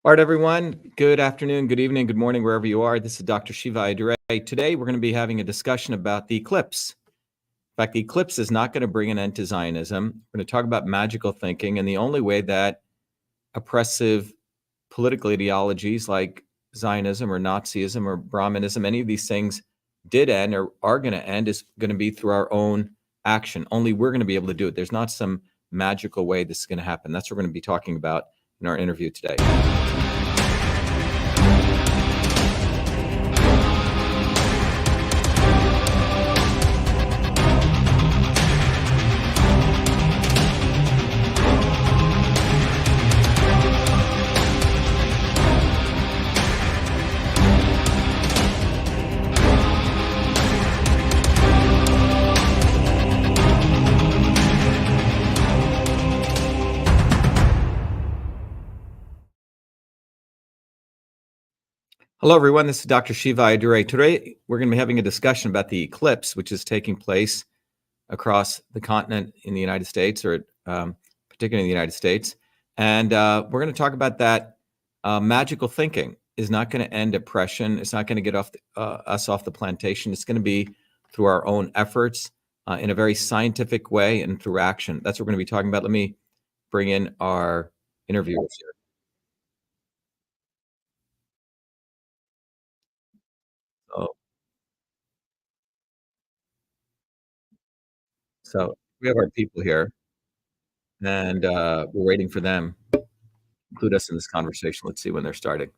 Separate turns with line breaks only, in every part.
All right, everyone. Good afternoon, good evening, good morning, wherever you are. This is Dr. Shiva. Today, we're going to be having a discussion about the eclipse. In fact, the eclipse is not going to bring an end to Zionism. We're going to talk about magical thinking and the only way that oppressive political ideologies like Zionism or Nazism or Brahmanism, any of these things did end or are going to end is going to be through our own action. Only we're going to be able to do it. There's not some magical way this is going to happen. That's what we're going to be talking about in our interview today. Hello, everyone. This is Dr. Shiva. Today, we're going to be having a discussion about the eclipse, which is taking place across the continent in the United States, or particularly in the United States. And we're going to talk about that magical thinking is not going to end oppression. It's not going to get us off the plantation. It's going to be through our own efforts in a very scientific way and through action. That's what we're going to be talking about. Let me bring in our interviewers here. So we have our people here, and we're waiting for them to include us in this conversation. Let's see when they're starting.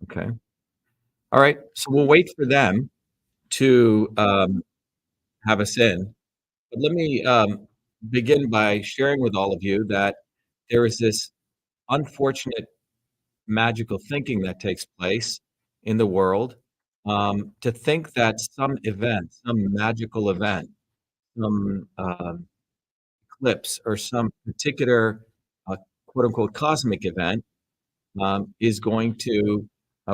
Okay. All right. So we'll wait for them to have us in. But let me begin by sharing with all of you that there is this unfortunate magical thinking that takes place in the world. To think that some event, some magical event, some eclipse, or some particular quote unquote cosmic event is going to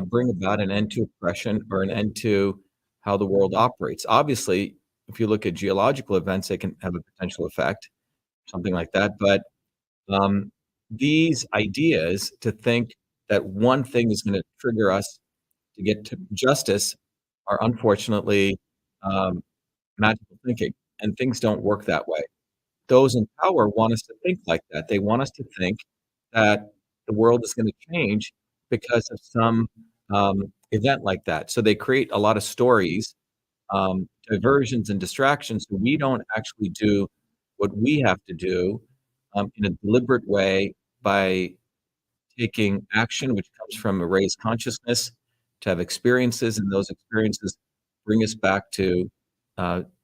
bring about an end to oppression or an end to how the world operates. Obviously, if you look at geological events, they can have a potential effect, something like that. But these ideas to think that one thing is going to trigger us to get to justice are unfortunately um, magical thinking, and things don't work that way. Those in power want us to think like that. They want us to think that the world is going to change because of some event like that. So they create a lot of stories, diversions, and distractions. So we don't actually do what we have to do in a deliberate way by taking action, which comes from a raised consciousness, to have experiences, and those experiences bring us back to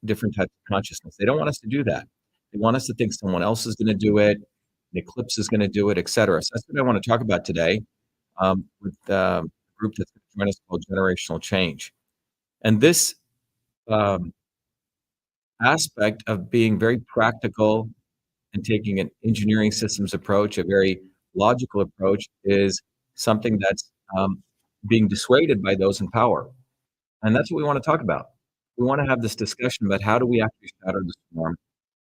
different types of consciousness. They don't want us to do that. They want us to think someone else is going to do it, an eclipse is going to do it, etc. So that's what I want to talk about today with a group that's going to join us called Generational Change. And this um, aspect of being very practical and taking an engineering systems approach, a very logical approach, is something that's being dissuaded by those in power. And that's what we want to talk about. We want to have this discussion about how do we actually shatter the storm?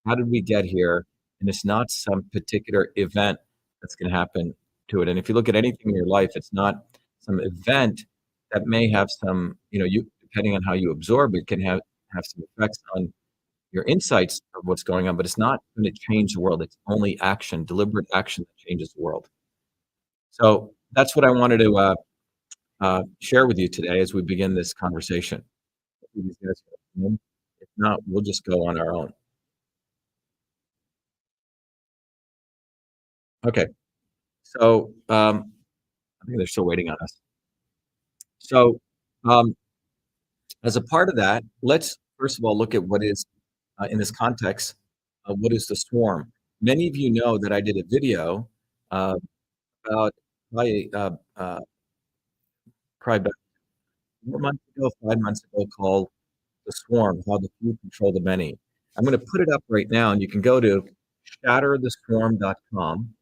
How did we get here? And it's not some particular event that's going to happen to it. And if you look at anything in your life, it's not some event that may have some, you depending on how you absorb it, can have some effects on your insights of what's going on, but it's not going to change the world. It's only action, deliberate action that changes the world. So that's what I wanted to share with you today as we begin this conversation. If not, we'll just go on our own. Okay. So I think they're still waiting on us. So as a part of that, let's first of all look at what is, in this context, what is the swarm? Many of you know that I did a video about probably about 4 months ago, 5 months ago, called The Swarm, How the Few Control the Many. I'm going to put it up right now, and you can go to shattertheswarm.com.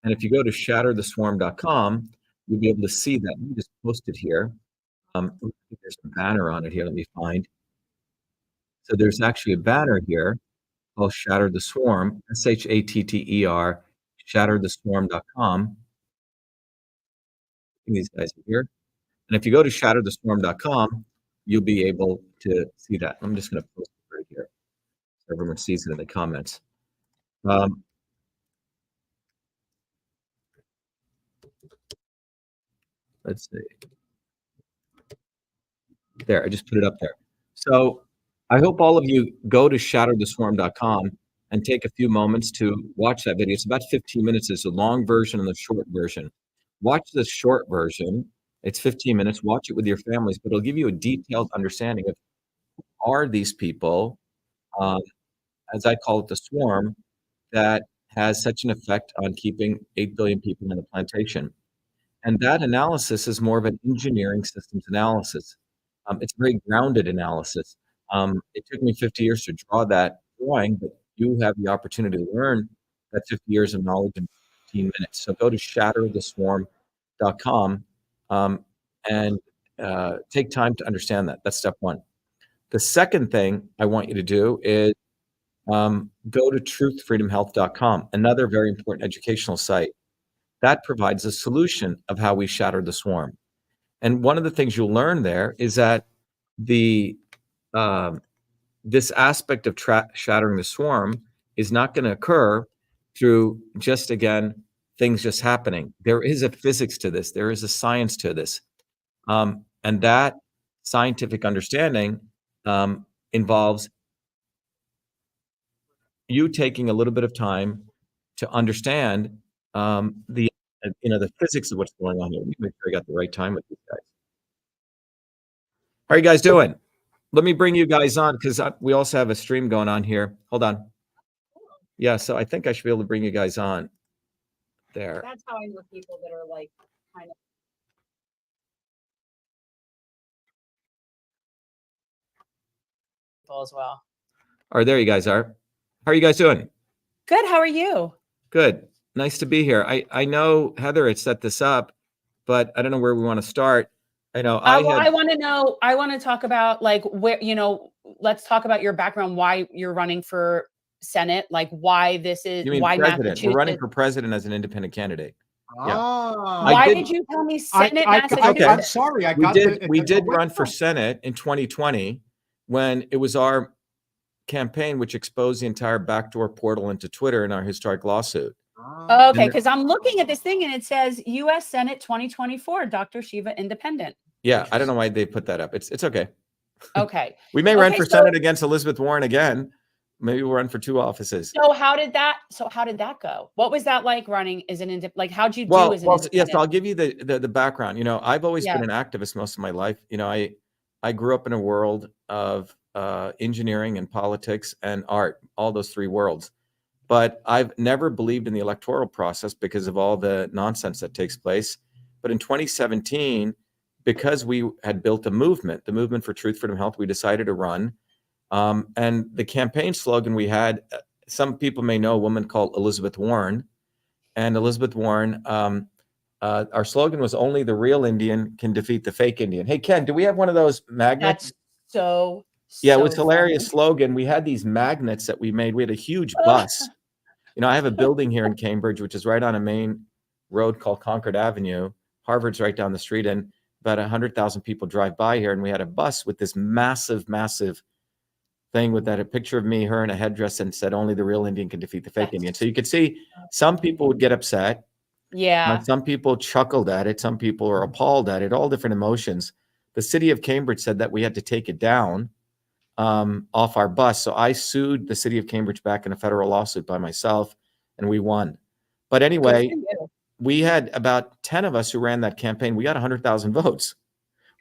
And if you go to shattertheswarm.com, you'll be able to see that. Let me just post it here. I think there's a banner on it here. Let me find. So there's actually a banner here called Shatter the Swarm, SHATTER shattertheswarm.com. These guys are here. And if you go to shattertheswarm.com, you'll be able to see that. I'm just going to post it right here so everyone sees it in the comments. Let's see. There, I just put it up there. So I hope all of you go to shattertheswarm.com and take a few moments to watch that video. It's about 15 minutes. It's a long version and the short version. Watch the short version. It's 15 minutes. Watch it with your families, but it'll give you a detailed understanding of who are these people, as I call it, the swarm, that has such an effect on keeping 8 billion people in a plantation. And that analysis is more of an engineering systems analysis. It's a very grounded analysis. It took me 50 years to draw that drawing, but you have the opportunity to learn that 50 years of knowledge in 15 minutes. So go to shattertheswarm.com and take time to understand that. That's step one. The second thing I want you to do is go to truthfreedomhealth.com, another very important educational site. That provides a solution of how we shatter the swarm. And one of the things you'll learn there is that the this aspect of shattering the swarm is not going to occur through just, again, things just happening. There is a physics to this. There is a science to this. And that scientific understanding involves you taking a little bit of time to understand the physics of what's going on here. Let me make sure I got the right time with these guys. How are you guys doing? Let me bring you guys on because we also have a stream going on here. Hold on. Yeah, so I think I should be able to bring you guys on there.
That's how I know people that are like kind of as well.
All right, there you guys are. How are you guys doing?
Good. How are you?
Good. Nice to be here. I know Heather had set this up, but I don't know where we want to start. I know
I want to know. I want to talk about like where let's talk about your background. Why you're running for Senate? Like why this is?
You mean
why
president?
Massachusetts?
We're running for president as an independent candidate. Yeah.
Why did you tell me Senate Massachusetts?
Okay.
I'm sorry.
We did run for Senate in 2020 when it was our campaign which exposed the entire backdoor portal into Twitter in our historic lawsuit.
Okay, because I'm looking at this thing and it says U.S. Senate 2024, Dr.SHIVA independent.
Yeah, I don't know why they put that up. It's okay.
Okay.
We may run for Senate against Elizabeth Warren again. Maybe we'll run for 2 offices.
So how did that go? What was that like running as an independent? Like how'd you do as an independent?
Yes, I'll give you the background. I've always been an activist most of my life. I grew up in a world of engineering and politics and art, all those 3 worlds. But I've never believed in the electoral process because of all the nonsense that takes place. But in 2017, because we had built a movement, the movement for Truth, Freedom, Health, we decided to run. And the campaign slogan we had, some people may know a woman called Elizabeth Warren. And Elizabeth Warren, our slogan was only the real Indian can defeat the fake Indian. Hey, Ken, do we have one of those magnets?
That's
yeah, it was a hilarious slogan. We had these magnets that we made. We had a huge bus. I have a building here in Cambridge, which is right on a main road called Concord Avenue. Harvard's right down the street, and about 100,000 people drive by here. And we had a bus with this massive, massive thing with a picture of me, her in a headdress, and said, only the real Indian can defeat the fake Indian. So you could see some people would get upset.
Yeah.
Some people chuckled at it. Some people were appalled at it, all different emotions. The city of Cambridge said that we had to take it down off our bus. So I sued the city of Cambridge back in a federal lawsuit by myself, and we won. But anyway, we had about 10 of us who ran that campaign. We got 100,000 votes.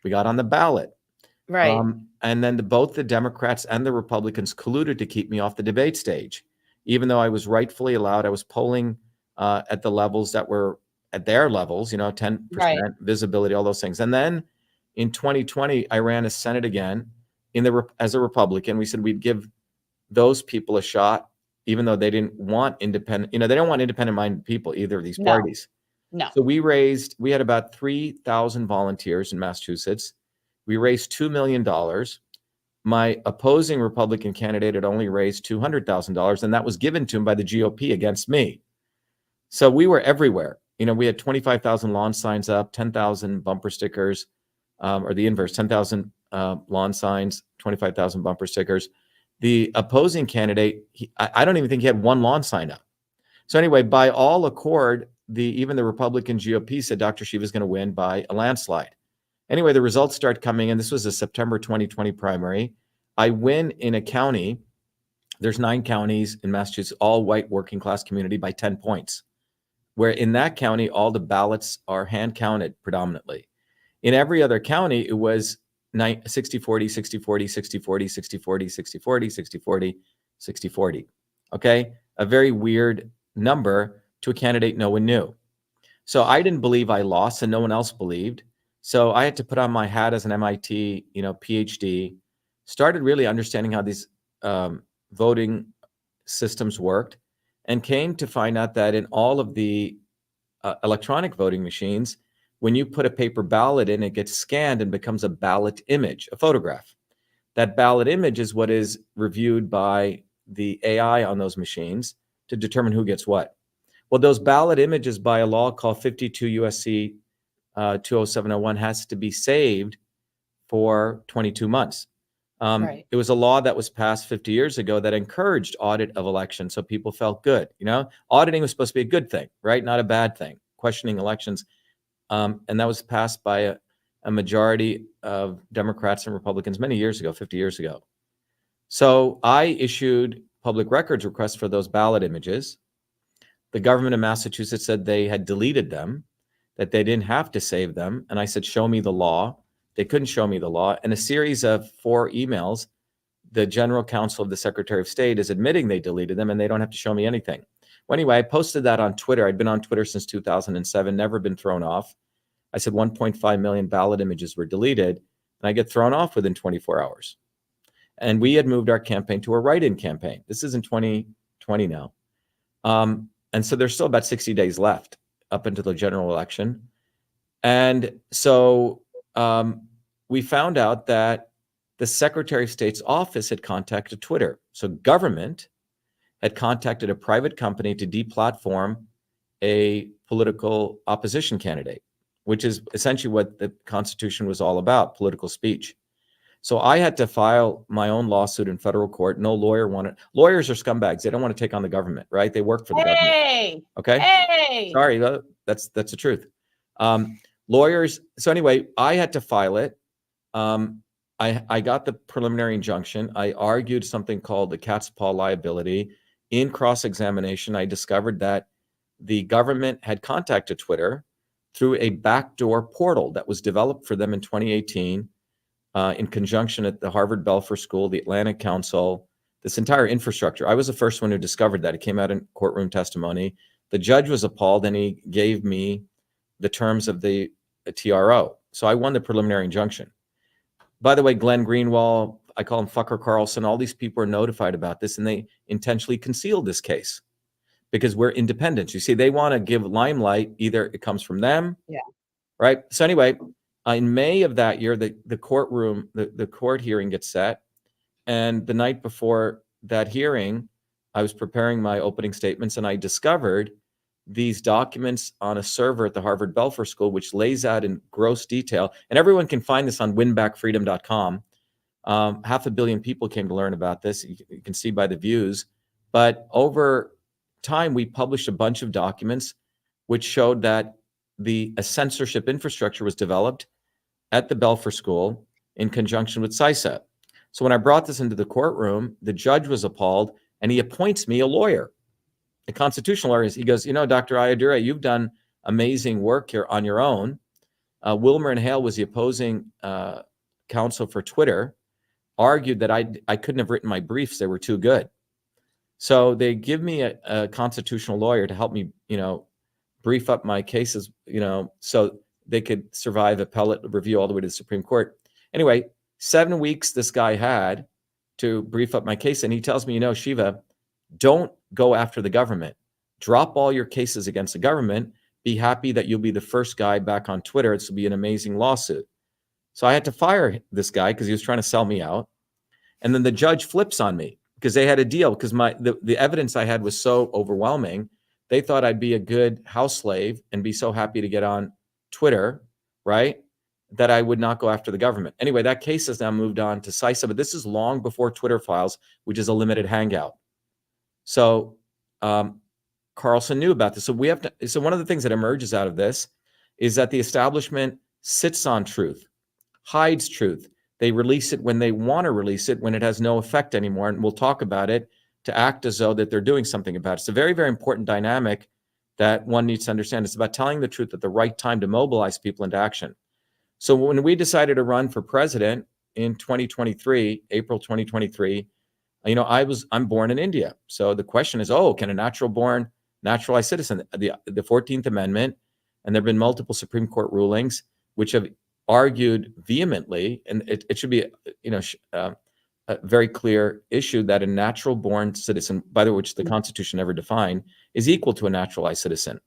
We got on the ballot.
Right.
And then both the Democrats and the Republicans colluded to keep me off the debate stage, even though I was rightfully allowed. I was polling at the levels that were at their levels, 10% visibility, all those things. And then in 2020, I ran as Senate again as a Republican. We said we'd give those people a shot, even though they didn't want independent, they don't want independent-minded people, either of these parties.
No.
So we had about 3,000 volunteers in Massachusetts. We raised $2 million. My opposing Republican candidate had only raised $200,000, and that was given to him by the GOP against me. So we were everywhere. You know, we had 25,000 lawn signs up, 10,000 bumper stickers, or the inverse, 10,000 lawn signs, 25,000 bumper stickers. The opposing candidate, I don't even think he had one lawn sign up. So anyway, by all accord, even the Republican GOP said Dr. Shiva is going to win by a landslide. Anyway, the results start coming in. This was a September 2020 primary. I win in a county. There's 9 counties in Massachusetts, all white working class community, by 10 points. Where in that county, all the ballots are hand counted predominantly. In every other county, it was 60-40, 60-40, 60-40, 60-40, 60-40, 60-40, 60-40. Okay, a very weird number to a candidate no one knew. So I didn't believe I lost, and no one else believed. So I had to put on my hat as an MIT, PhD. Started really understanding how these voting systems worked, and came to find out that in all of the electronic voting machines, when you put a paper ballot in, it gets scanned and becomes a ballot image, a photograph. That ballot image is what is reviewed by the AI on those machines to determine who gets what. Well, those ballot images, by a law called 52 USC 20701, has to be saved for 22 months.
Right.
It was a law that was passed 50 years ago that encouraged audit of elections, so people felt good. Auditing was supposed to be a good thing, right? Not a bad thing. Questioning elections, and that was passed by a majority of Democrats and Republicans many years ago, 50 years ago. So I issued public records requests for those ballot images. The government of Massachusetts said they had deleted them, that they didn't have to save them. And I said, show me the law. They couldn't show me the law. And a series of 4 emails, the general counsel of the Secretary of State is admitting they deleted them and they don't have to show me anything. Well, anyway, I posted that on Twitter. I'd been on Twitter since 2007, never been thrown off. I said 1.5 million ballot images were deleted, and I get thrown off within 24 hours. And we had moved our campaign to a write-in campaign. This is in 2020 now. And so there's still about 60 days left up until the general election. And so we found out that the Secretary of State's office had contacted Twitter. So government had contacted a private company to deplatform a political opposition candidate, which is essentially what the Constitution was all about, political speech. So I had to file my own lawsuit in federal court. No lawyer wanted. Lawyers are scumbags. They don't want to take on the government, right? They work for the government. Okay.
Hey.
Sorry, that's the truth. Lawyers. So anyway, I had to file it. I got the preliminary injunction. I argued something called the cat's paw liability. In cross-examination, I discovered that the government had contacted Twitter through a backdoor portal that was developed for them in 2018 in conjunction at the Harvard Belfer School, the Atlantic Council, this entire infrastructure. I was the first one who discovered that. It came out in courtroom testimony. The judge was appalled, and he gave me the terms of the TRO. So I won the preliminary injunction. By the way, Glenn Greenwald, I call him Fucker Carlson, all these people are notified about this, and they intentionally concealed this case because we're independent. You see, they want to give limelight. Either it comes from them, right? So anyway, in May of that year, the court hearing gets set. And the night before that hearing, I was preparing my opening statements, and I discovered these documents on a server at the Harvard Belfer School, which lays out in gross detail. And everyone can find this on winbackfreedom.com. 500 million people came to learn about this. You can see by the views. But over time, we published a bunch of documents which showed that a censorship infrastructure was developed at the Belfer School in conjunction with CISA. So when I brought this into the courtroom, the judge was appalled, and he appoints me a lawyer, a constitutional lawyer. He goes, Dr. Iadura, you've done amazing work here on your own. Wilmer and Hale was the opposing counsel for Twitter, argued that I couldn't have written my briefs. They were too good. So they give me a constitutional lawyer to help me, brief up my cases, so they could survive appellate review all the way to the Supreme Court. Anyway, 7 weeks this guy had to brief up my case. And he tells me, Shiva, don't go after the government. Drop all your cases against the government. Be happy that you'll be the first guy back on Twitter. This will be an amazing lawsuit. So I had to fire this guy because he was trying to sell me out. And then the judge flips on me because they had a deal because the evidence I had was so overwhelming. they thought I'd be a good house slave and be so happy to get on Twitter, right, that I would not go after the government. Anyway, that case has now moved on to CISA, but this is long before Twitter Files, which is a limited hangout. So Carlson knew about this. So we have to. So one of the things that emerges out of this is that the establishment sits on truth, hides truth. They release it when they want to release it, when it has no effect anymore. And we'll talk about it to act as though that they're doing something about it. It's a very, very important dynamic that one needs to understand. It's about telling the truth at the right time to mobilize people into action. So when we decided to run for president in 2023, April 2023, you know, I'm born in India. So the question is, can a naturalized citizen, the 14th Amendment, and there have been multiple Supreme Court rulings which have argued vehemently, and it should be, a very clear issue that a natural born citizen, by the way, which the Constitution never defined, is equal to a naturalized citizen.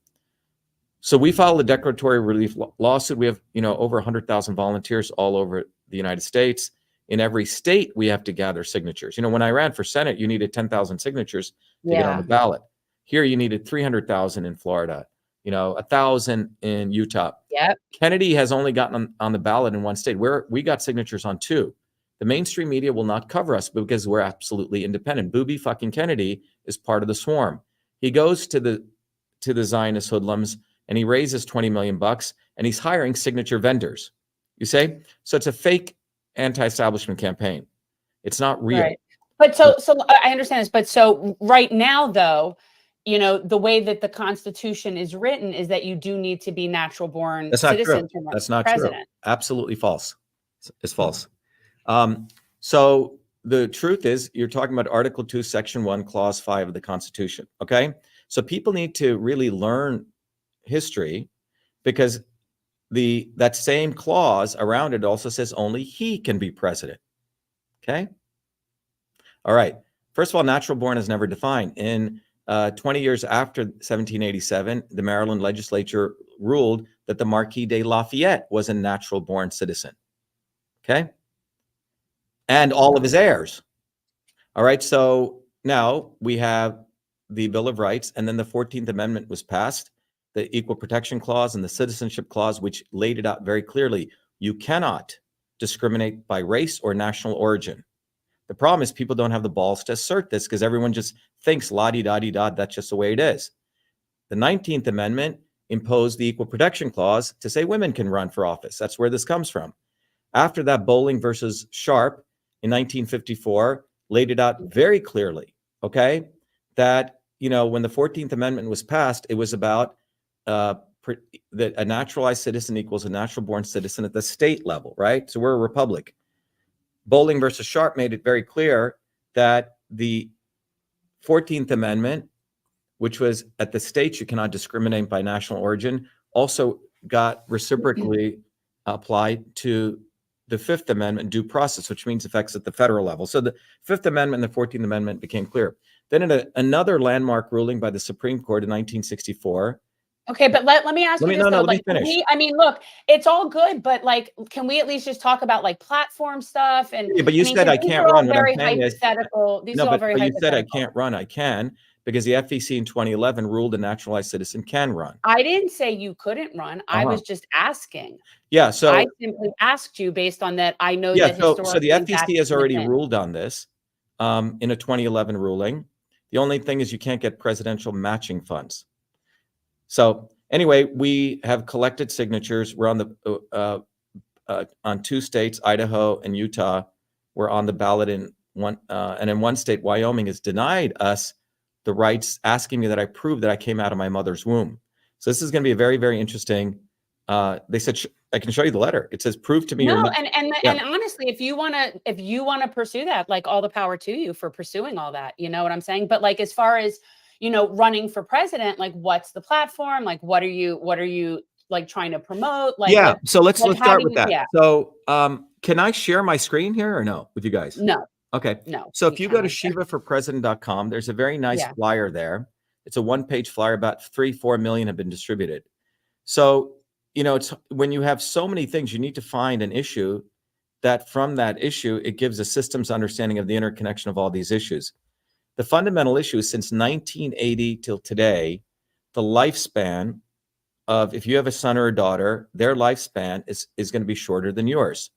So we filed a declaratory relief lawsuit. We have, over 100,000 volunteers all over the United States. In every state, we have to gather signatures. When I ran for Senate, you needed 10,000 signatures to get on the ballot. Here, you needed 300,000 in Florida, 1,000 in Utah.
Yep.
Kennedy has only gotten on the ballot in one state. We got signatures on 2. The mainstream media will not cover us because we're absolutely independent. Booby fucking Kennedy is part of the swarm. He goes to the Zionist hoodlums and he raises $20 million and he's hiring signature vendors. You say? So it's a fake anti-establishment campaign. It's not real.
Right. But so I understand this, but so right now though, the way that the Constitution is written is that you do need to be natural born citizen to run
That's not
president.
true. Absolutely false. It's false. So the truth is, you're talking about Article 2, Section 1, Clause 5 of the Constitution. Okay. So people need to really learn history, because that same clause around it also says only he can be president. Okay. All right. First of all, natural born is never defined. In 20 years after 1787, the Maryland legislature ruled that the Marquis de Lafayette was a natural born citizen. Okay. And all of his heirs. All right. So now we have the Bill of Rights, and then the 14th Amendment was passed, the Equal Protection Clause and the Citizenship Clause, which laid it out very clearly. You cannot discriminate by race or national origin. The problem is people don't have the balls to assert this because everyone just thinks la-di-da-di-da, that's just the way it is. The 19th Amendment imposed the Equal Protection Clause to say women can run for office. That's where this comes from. After that, Bowling versus Sharp in 1954 laid it out very clearly, okay, that, when the 14th Amendment was passed, it was about that a naturalized citizen equals a natural born citizen at the state level, right? So we're a republic. Bowling versus Sharp made it very clear that the 14th Amendment, which was at the states, you cannot discriminate by national origin, also got reciprocally applied to the Fifth Amendment due process, which means effects at the federal level. So the Fifth Amendment and the 14th Amendment became clear. Then in another landmark ruling by the Supreme Court in 1964.
Okay, but let me ask you this though.
Let me finish.
Look, it's all good, but can we at least just talk about platform stuff? And
yeah, but you said I can't run.
Very hypothetical. These are all very hypothetical.
You said I can't run. I can, because the FEC in 2011 ruled a naturalized citizen can run.
I didn't say you couldn't run. I was just asking.
Yeah, so
I simply asked you based on that. I know
that
historically.
So the FEC has already ruled on this in a 2011 ruling. The only thing is you can't get presidential matching funds. So anyway, we have collected signatures. We're on on 2 states, Idaho and Utah. We're on the ballot in one, and in one state, Wyoming, has denied us the rights, asking me that I prove that I came out of my mother's womb. So this is going to be a very, very interesting. They said I can show you the letter. It says, "Prove to me."
No, and honestly, if you want to pursue that, all the power to you for pursuing all that. You know what I'm saying? But as far as running for president, what's the platform? What are you trying to promote?
So let's start with that.
Yeah.
So can I share my screen here or no with you guys?
No.
Okay.
No.
So if you go to shivaforpresident.com, there's a very nice flyer there. It's a 1-page flyer. About 3-4 million have been distributed. So, it's when you have so many things, you need to find an issue that from that issue, it gives a systems understanding of the interconnection of all these issues. The fundamental issue is since 1980 till today, the lifespan of, if you have a son or a daughter, their lifespan is going to be shorter than yours.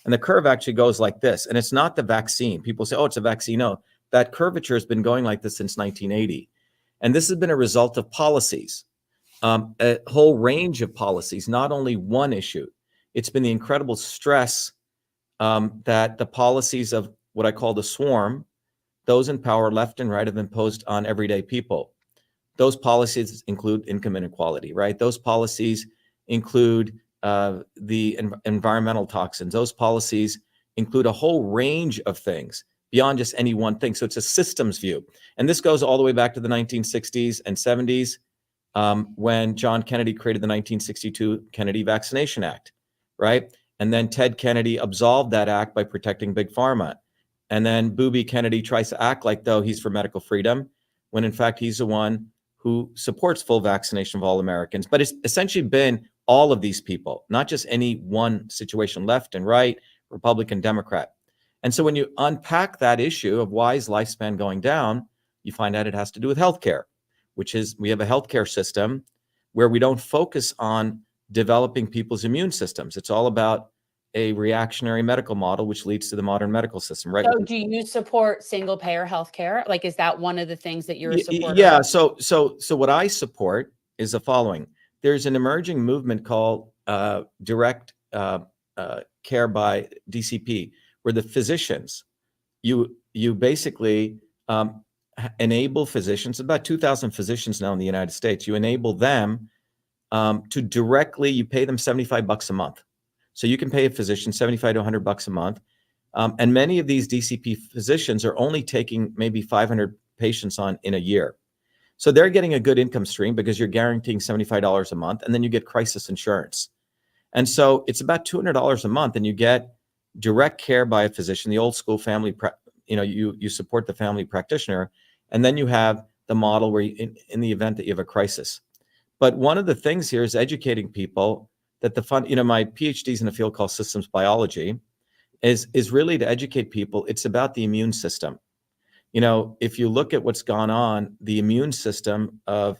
And the curve actually goes like this. And it's not the vaccine. People say, oh, it's a vaccine. No, that curvature has been going like this since 1980. And this has been a result of policies, a whole range of policies, not only one issue. It's been the incredible stress that the policies of what I call the swarm, those in power left and right, have imposed on everyday people. Those policies include income inequality, right? Those policies include the environmental toxins. Those policies include a whole range of things beyond just any one thing. So it's a systems view. And this goes all the way back to the 1960s and 70s when John Kennedy created the 1962 Kennedy Vaccination Act, right? And then Ted Kennedy absolved that act by protecting Big Pharma. And then Booby Kennedy tries to act like though he's for medical freedom, when in fact he's the one who supports full vaccination of all Americans. But it's essentially been all of these people, not just any one situation, left and right, Republican, Democrat. And so when you unpack that issue of why is lifespan going down, you find out it has to do with healthcare, which is we have a healthcare system where we don't focus on developing people's immune systems. It's all about a reactionary medical model, which leads to the modern medical system, right?
So do you support single payer healthcare? Like, is that one of the things that you're a supporter
Yeah.
of?
So what I support is the following. There's an emerging movement called direct care by DCP, where the physicians, you basically enable physicians, about 2,000 physicians now in the United States, you enable them to directly, you pay them $75 a month. So you can pay a physician 75 to 100 bucks a month. And many of these DCP physicians are only taking maybe 500 patients on in a year. So they're getting a good income stream because you're guaranteeing $75 a month, and then you get crisis insurance. And so it's about $200 a month, and you get direct care by a physician, the old school family, you support the family practitioner, and then you have the model where you, in the event that you have a crisis. But one of the things here is educating people that my PhD is in a field called systems biology, is really to educate people. It's about the immune system. If you look at what's gone on, the immune system of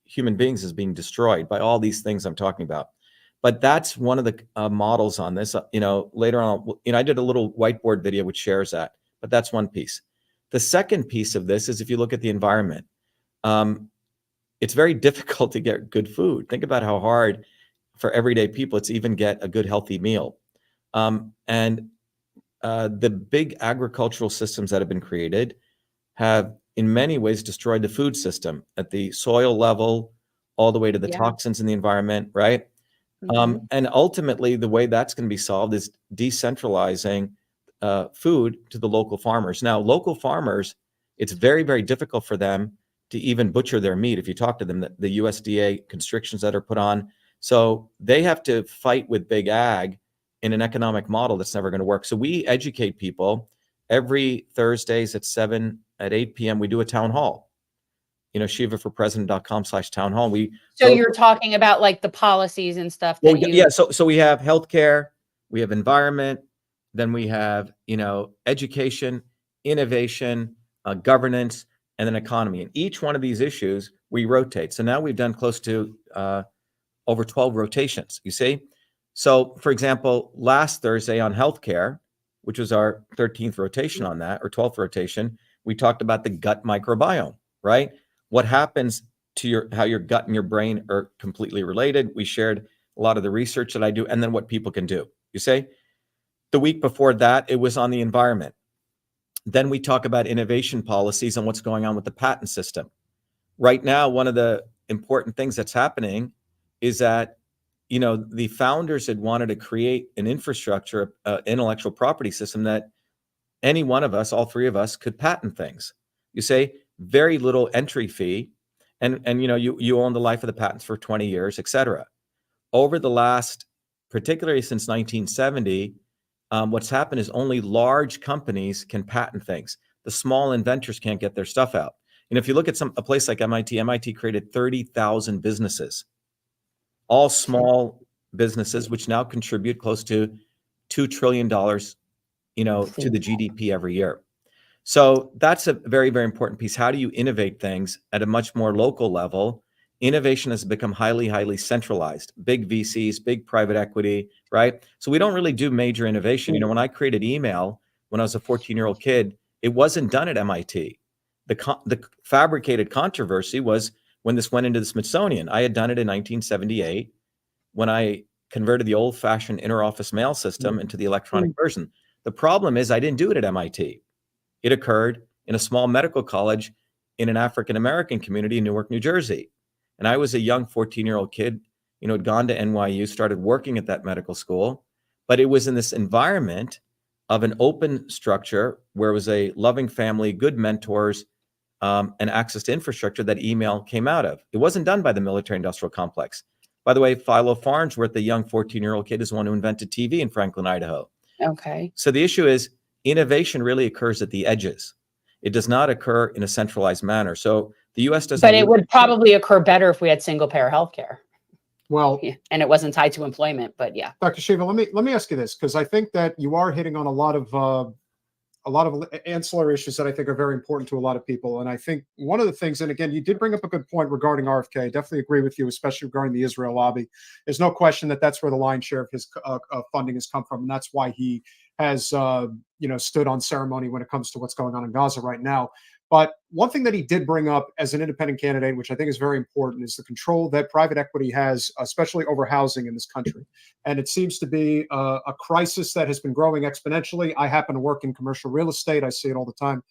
human beings is being destroyed by all these things I'm talking about. But that's one of the models on this. Later on, I did a little whiteboard video which shares that, but that's one piece. The second piece of this is if you look at the environment, it's very difficult to get good food. Think about how hard for everyday people it's even get a good healthy meal. And the big agricultural systems that have been created have in many ways destroyed the food system at the soil level, all the way to the toxins in the environment, right? And ultimately, the way that's going to be solved is decentralizing food to the local farmers. Now, local farmers, it's very, very difficult for them to even butcher their meat. If you talk to them, the USDA constrictions that are put on. So they have to fight with big ag in an economic model that's never going to work. So we educate people every Thursdays at 8 p.m. We do a town hall, shivaforpresident.com/town hall.
So you're talking about like the policies and stuff that
So we have healthcare, we have environment, then we have, education, innovation, governance, and then economy. And each one of these issues, we rotate. So now we've done close to over 12 rotations, you see? So for example, last Thursday on healthcare, which was our 13th rotation on that, or 12th rotation, we talked about the gut microbiome, right? What happens to how your gut and your brain are completely related. We shared a lot of the research that I do, and then what people can do, you see? The week before that, it was on the environment. Then we talk about innovation policies and what's going on with the patent system. Right now, one of the important things that's happening is that, the founders had wanted to create an infrastructure, intellectual property system that any one of us, all three of us, could patent things. You say very little entry fee, and you own the life of the patents for 20 years, et cetera. Over the last, particularly since 1970, what's happened is only large companies can patent things. The small inventors can't get their stuff out. And if you look at a place like MIT created 30,000 businesses, all small businesses, which now contribute close to $2 trillion, to the GDP every year. So that's a very, very important piece. How do you innovate things at a much more local level innovation has become highly, highly centralized. Big VCs, big private equity, right? So we don't really do major innovation. When I created email when I was a 14-year-old kid, it wasn't done at MIT. The fabricated controversy was when this went into the Smithsonian. I had done it in 1978 when I converted the old-fashioned interoffice mail system into the electronic version. The problem is I didn't do it at MIT. It occurred in a small medical college in an African-American community in Newark, New Jersey. And I was a young 14-year-old kid, had gone to NYU, started working at that medical school, but it was in this environment of an open structure where it was a loving family, good mentors, and access to infrastructure that email came out of. It wasn't done by the military-industrial complex. By the way, Philo Farnsworth, the young 14-year-old kid, is the one who invented TV in Franklin, Idaho.
Okay.
So the issue is innovation really occurs at the edges. It does not occur in a centralized manner. So the U.S. doesn't.
But it would probably occur better if we had single-payer healthcare.
Well,
yeah, and it wasn't tied to employment. But yeah,
Dr. Shiva, let me ask you this, because I think that you are hitting on a lot of ancillary issues that I think are very important to a lot of people. And I think one of the things, and again, you did bring up a good point regarding RFK. I definitely agree with you, especially regarding the Israel lobby. There's no question that that's where the lion's share of his funding has come from, and that's why he has stood on ceremony when it comes to what's going on in Gaza right now. But one thing that he did bring up as an independent candidate, which I think is very important, is the control that private equity has, especially over housing in this country. And it seems to be a crisis that has been growing exponentially. I happen to work in commercial real estate. I see it all the time.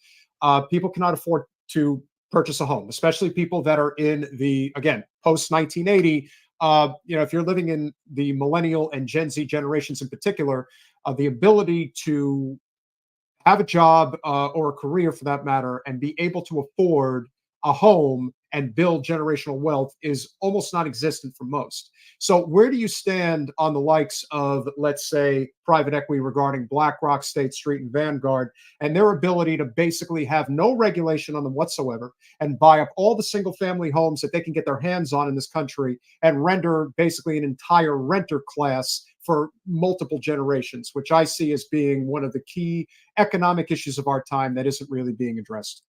People cannot afford to purchase a home, especially people that are in the, again, post 1980. If you're living in the millennial and Gen Z generations in particular, the ability to have a job or a career for that matter and be able to afford a home and build generational wealth is almost non-existent for most. So where do you stand on the likes of, let's say, private equity regarding BlackRock, State Street, and Vanguard, and their ability to basically have no regulation on them whatsoever and buy up all the single family homes that they can get their hands on in this country and render basically an entire renter class for multiple generations, which I see as being one of the key economic issues of our time that isn't really being addressed?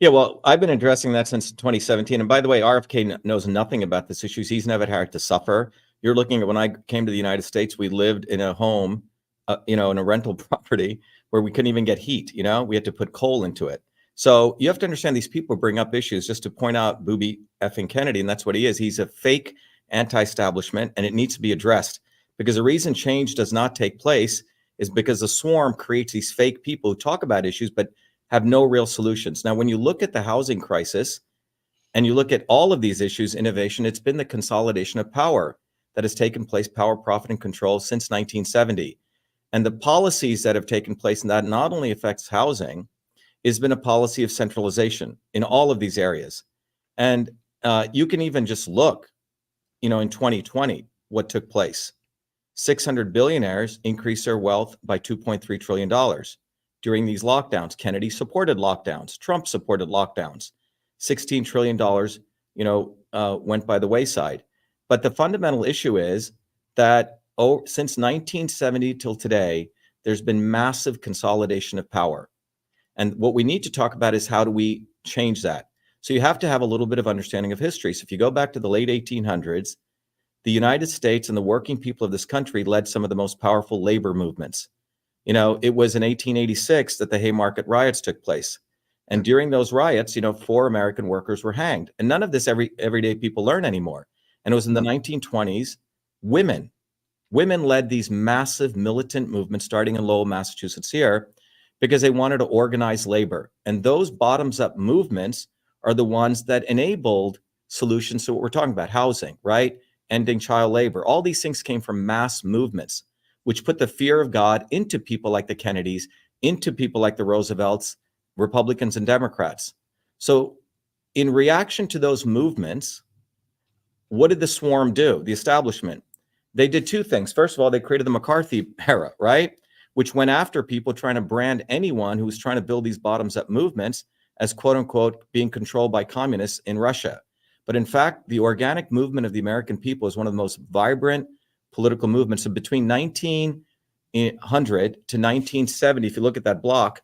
Yeah, well, I've been addressing that since 2017. And by the way, RFK knows nothing about this issue. He's never had to suffer. You're looking at when I came to the United States, we lived in a home, in a rental property where we couldn't even get heat. We had to put coal into it. So you have to understand these people bring up issues. Just to point out Booby effing Kennedy, and that's what he is. He's a fake anti-establishment, and it needs to be addressed. Because the reason change does not take place is because the swarm creates these fake people who talk about issues but have no real solutions. Now, when you look at the housing crisis and you look at all of these issues, innovation, it's been the consolidation of power that has taken place, power, profit, and control since 1970. And the policies that have taken place, and that not only affects housing, has been a policy of centralization in all of these areas. And you can even just look, in 2020, what took place. 600 billionaires increased their wealth by $2.3 trillion during these lockdowns. Kennedy supported lockdowns. Trump supported lockdowns. $16 trillion, went by the wayside. But the fundamental issue is that since 1970 till today, there's been massive consolidation of power. And what we need to talk about is how do we change that? So you have to have a little bit of understanding of history. So if you go back to the late 1800s, the United States and the working people of this country led some of the most powerful labor movements. It was in 1886 that the Haymarket riots took place. And during those riots, 4 American workers were hanged. And none of this everyday people learn anymore. And it was in the 1920s, women led these massive militant movements starting in Lowell, Massachusetts here, because they wanted to organize labor. And those bottoms up movements are the ones that enabled solutions to what we're talking about, housing, right? Ending child labor. All these things came from mass movements, which put the fear of God into people like the Kennedys, into people like the Roosevelts, Republicans and Democrats. So in reaction to those movements, what did the swarm do? The establishment. They did 2 things. First of all, they created the McCarthy era, right? Which went after people trying to brand anyone who was trying to build these bottoms up movements as quote unquote being controlled by communists in Russia. But in fact, the organic movement of the American people is one of the most vibrant political movements. So between 1900 to 1970, if you look at that block,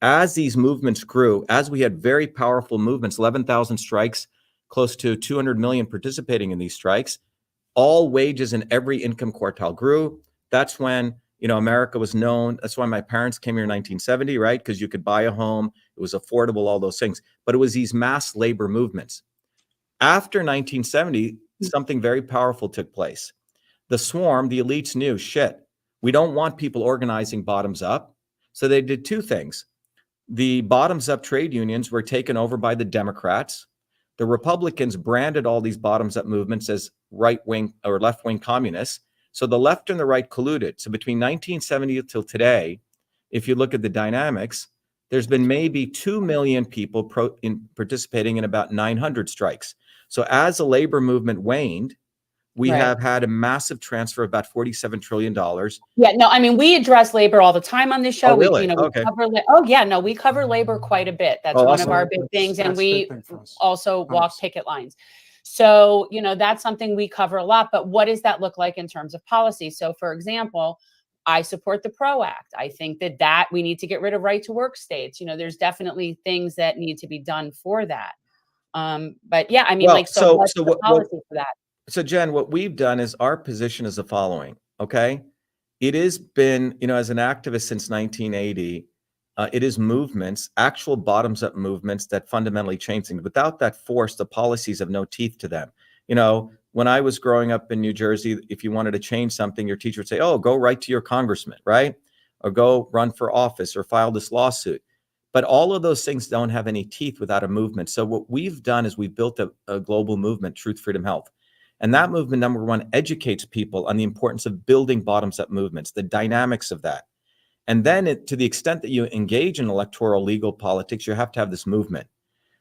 as these movements grew, as we had very powerful movements, 11,000 strikes close to 200 million participating in these strikes. All wages in every income quartile grew. That's when, you know, America was known. That's why my parents came here in 1970, right? Because you could buy a home, it was affordable, all those things. But it was these mass labor movements. After 1970, something very powerful took place. The swarm, the elites knew, shit, we don't want people organizing bottoms up. So they did two things. The bottoms up trade unions were taken over by the Democrats. The Republicans branded all these bottoms up movements as right wing or left wing communists. So the left and the right colluded. So between 1970 till today, if you look at the dynamics, there's been maybe 2 million people participating in about 900 strikes. So as the labor movement waned, we
Right.
have had a massive transfer of about $47 trillion.
Yeah, no, I mean, we address labor all the time on this show.
Oh, really?
We, you know,
Okay.
we cover, oh yeah, no, we cover labor quite a bit. That's
Oh,
one
awesome.
of our big things. And
That's a
we
big thing for us.
also walk
Nice.
picket lines. So, you know, that's something we cover a lot, but what does that look like in terms of policy? So for example, I support the PRO Act. I think that we need to get rid of right to work states. You know, there's definitely things that need to be done for that. But yeah, I mean,
Well,
like, so what's the
what
policy for that?
So Jen, what we've done is our position is the following, okay? It has been, you know, as an activist since 1980, it is movements, actual bottoms-up movements that fundamentally change things. Without that force, the policies have no teeth to them. You know, when I was growing up in New Jersey, if you wanted to change something, your teacher would say, oh, go write to your congressman, right? Or go run for office or file this lawsuit. But all of those things don't have any teeth without a movement. So what we've done is we've built a global movement, Truth, Freedom, Health. And that movement, number one, educates people on the importance of building bottoms-up movements, the dynamics of that. And then to the extent that you engage in electoral legal politics, you have to have this movement.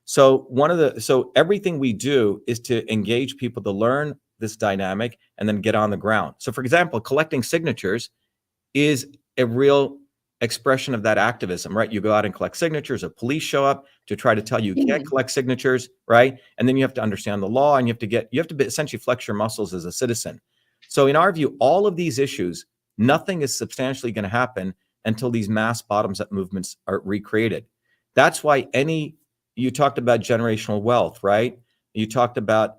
So everything we do is to engage people to learn this dynamic and then get on the ground. So for example, collecting signatures is a real expression of that activism, right? You go out and collect signatures, a police show up to try to tell you you can't collect signatures, right? And then you have to understand the law and you have to essentially flex your muscles as a citizen. So in our view, all of these issues, nothing is substantially going to happen until these mass bottoms-up movements are recreated. That's why you talked about generational wealth, right? You talked about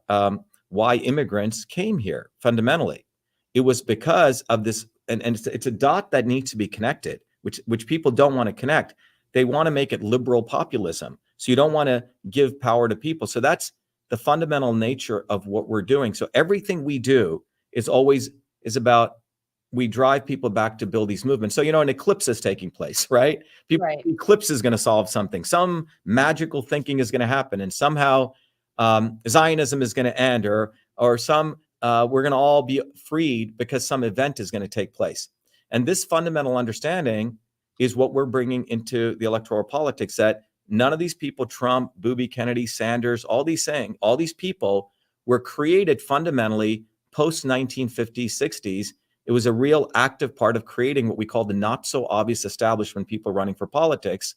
why immigrants came here fundamentally. It was because of this, and it's a dot that needs to be connected, which people don't want to connect. They want to make it liberal populism. So you don't want to give power to people. So that's the fundamental nature of what we're doing. So everything we do is about, we drive people back to build these movements. So, you know, an eclipse is taking place, right?
Right.
Eclipse is going to solve something. Some magical thinking is going to happen, and somehow Zionism is going to end, or some we're going to all be freed because some event is going to take place. And this fundamental understanding is what we're bringing into the electoral politics, that none of these people, Trump, Booby, Kennedy, Sanders, all these people were created fundamentally post 1950s, 60s. It was a real active part of creating what we call the not so obvious establishment, people running for politics,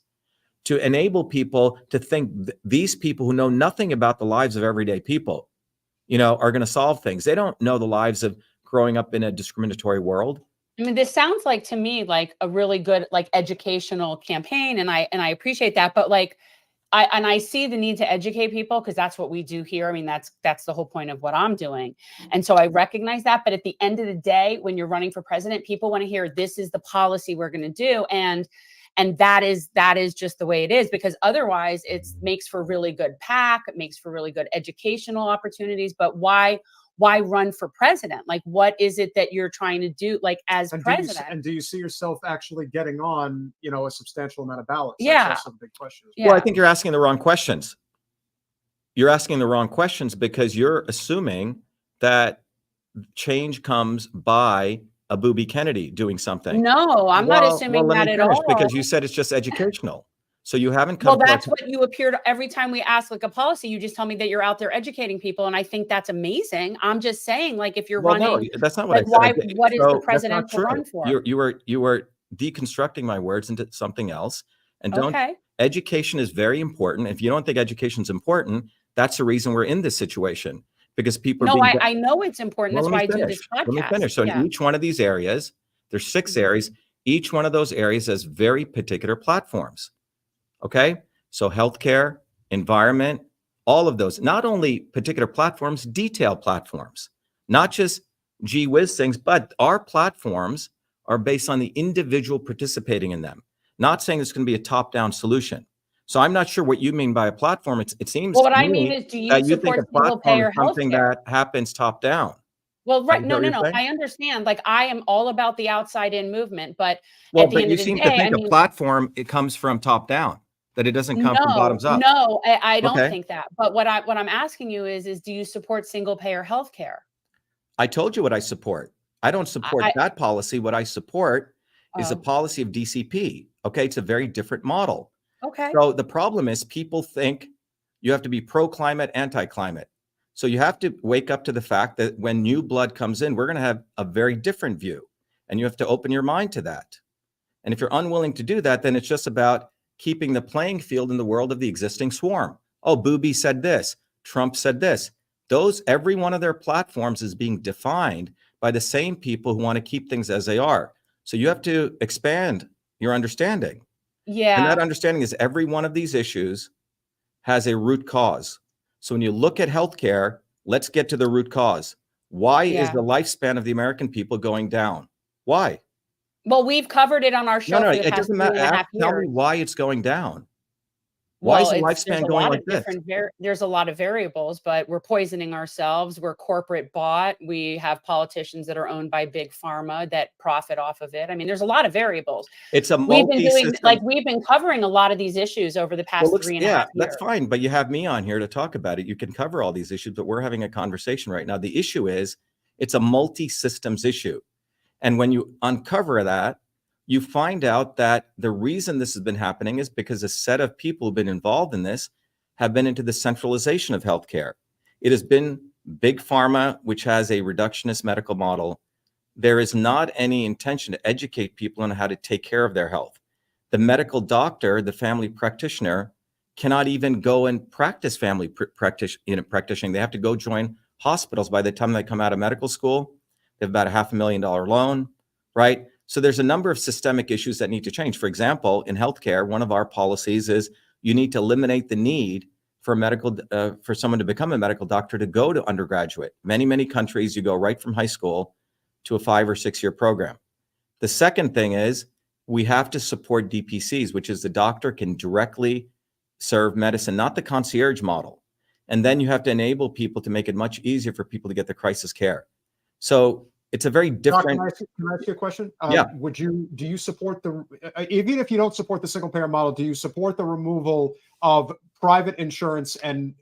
to enable people to think these people who know nothing about the lives of everyday people, you know, are going to solve things. They don't know the lives of growing up in a discriminatory world.
I mean, this sounds like to me like a really good like educational campaign, and I appreciate that. But like, I see the need to educate people because that's what we do here. I mean, that's the whole point of what I'm doing, and so I recognize that. But at the end of the day, when you're running for president, people want to hear this is the policy we're going to do, and that is just the way it is. Because otherwise, it makes for really good PAC, it makes for really good educational opportunities. But why run for president? Like, what is it that you're trying to do, like, as president?
Do you see yourself actually getting on, you know, a substantial amount of ballots?
Yeah.
That's also the big question.
Yeah.
Well, I think you're asking the wrong questions. You're asking the wrong questions because you're assuming that change comes by a Booby Kennedy doing something.
No, I'm not assuming
let
that
me
at
finish,
all.
because you said it's just educational. So you haven't
Well,
come.
that's what you appear to every time we ask like a policy. You just tell me that you're out there educating people, and I think that's amazing. I'm just saying, like, if you're running,
no, that's not what
like,
I said.
what is the
That's
president
not
to
true.
run for?
You were deconstructing my words into something else. And
Okay.
Education is very important. If you don't think education is important, that's the reason we're in this situation, because people are
No,
being.
I know it's important. That's why I do this podcast.
Let me finish. So in each one of these areas, there's 6 areas. Each one of those areas has very particular platforms. Okay. So healthcare, environment, all of those, not only particular platforms, detailed platforms, not just gee whiz things, but our platforms are based on the individual participating in them. Not saying it's going to be a top-down solution. So I'm not sure what you mean by a platform. It seems
Well, what
to
I mean
me
is, do you
that you think a
support single
platform is
payer
something
healthcare?
that happens top-down.
Well,
Is
right.
that
No,
what
no,
you're
no.
saying?
I understand. Like, I am all about the outside in movement, but
Well,
at the
but
end
you
of the
seem to
day, I
think a
mean,
platform, it comes from top-down, that it doesn't come from
no,
bottoms up.
no, I don't
Okay.
think that. But what I'm asking you is do you support single payer healthcare?
I told you what I support. I don't support
I
that policy. What I support is a
oh,
policy of DCP. Okay. It's a very different model.
okay.
So the problem is people think you have to be pro-climate, anti-climate. So you have to wake up to the fact that when new blood comes in, we're going to have a very different view. And you have to open your mind to that. And if you're unwilling to do that, then it's just about keeping the playing field in the world of the existing swarm. Oh, Booby said this. Trump said this. Every one of their platforms is being defined by the same people who want to keep things as they are. So you have to expand your understanding. And that
Yeah,
understanding is every one of these issues has a root cause. So when you look at healthcare, let's get to the root cause. Why is
yeah.
the lifespan of the American people going down? Why?
Well, we've covered it on our
No,
show
no,
for the
it
past
doesn't
three
matter.
and a half
Tell me
years.
why it's going down. Why is
Well,
the
there's
lifespan
a
going
lot
like
of
this?
there's a lot of variables, but we're poisoning ourselves. We're corporate bought. We have politicians that are owned by big pharma that profit off of it. I mean, there's a lot of variables.
It's a
Like
multi-system.
we've been covering a lot of these issues over the
Well,
past
looks,
three and a
yeah,
half
that's
years.
fine. But you have me on here to talk about it. You can cover all these issues, but we're having a conversation right now. The issue is it's a multi-systems issue. And when you uncover that, you find out that the reason this has been happening is because a set of people who've been involved in this have been into the centralization of healthcare. It has been big pharma, which has a reductionist medical model. There is not any intention to educate people on how to take care of their health. The medical doctor, the family practitioner, cannot even go and practice family practicing. They have to go join hospitals. By the time they come out of medical school, they have about a $500,000 loan, right? So there's a number of systemic issues that need to change. For example, in healthcare, one of our policies is you need to eliminate the need for someone to become a medical doctor to go to undergraduate. Many countries, you go right from high school to a 5 or 6 year program. The second thing is we have to support DPCs, which is the doctor can directly serve medicine, not the concierge model. And then you have to enable people to make it much easier for people to get the crisis care. So it's a very
Doc,
different.
can I ask you a question?
Yeah.
Do you support even if you don't support the single payer model, do you support the removal of private insurance and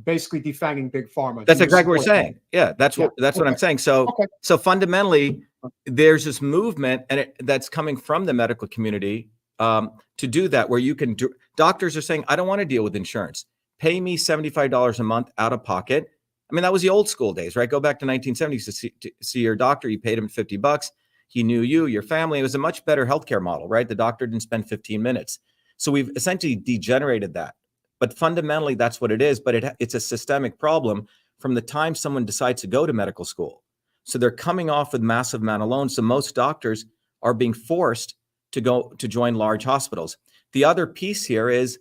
basically defanging big pharma?
That's exactly what we're saying. Yeah, that's what
Okay.
I'm saying. So
Okay.
so fundamentally, there's this movement, and that's coming from the medical community to do that, where you can doctors are saying, I don't want to deal with insurance. Pay me $75 a month out of pocket. I mean, that was the old school days, right? Go back to 1970s to see your doctor. You paid him $50. He knew you, your family. It was a much better healthcare model, right? The doctor didn't spend 15 minutes. So we've essentially degenerated that. But fundamentally, that's what it is. But it's a systemic problem from the time someone decides to go to medical school. So they're coming off with massive amount of loans. So most doctors are being forced to go to join large hospitals. The other piece here is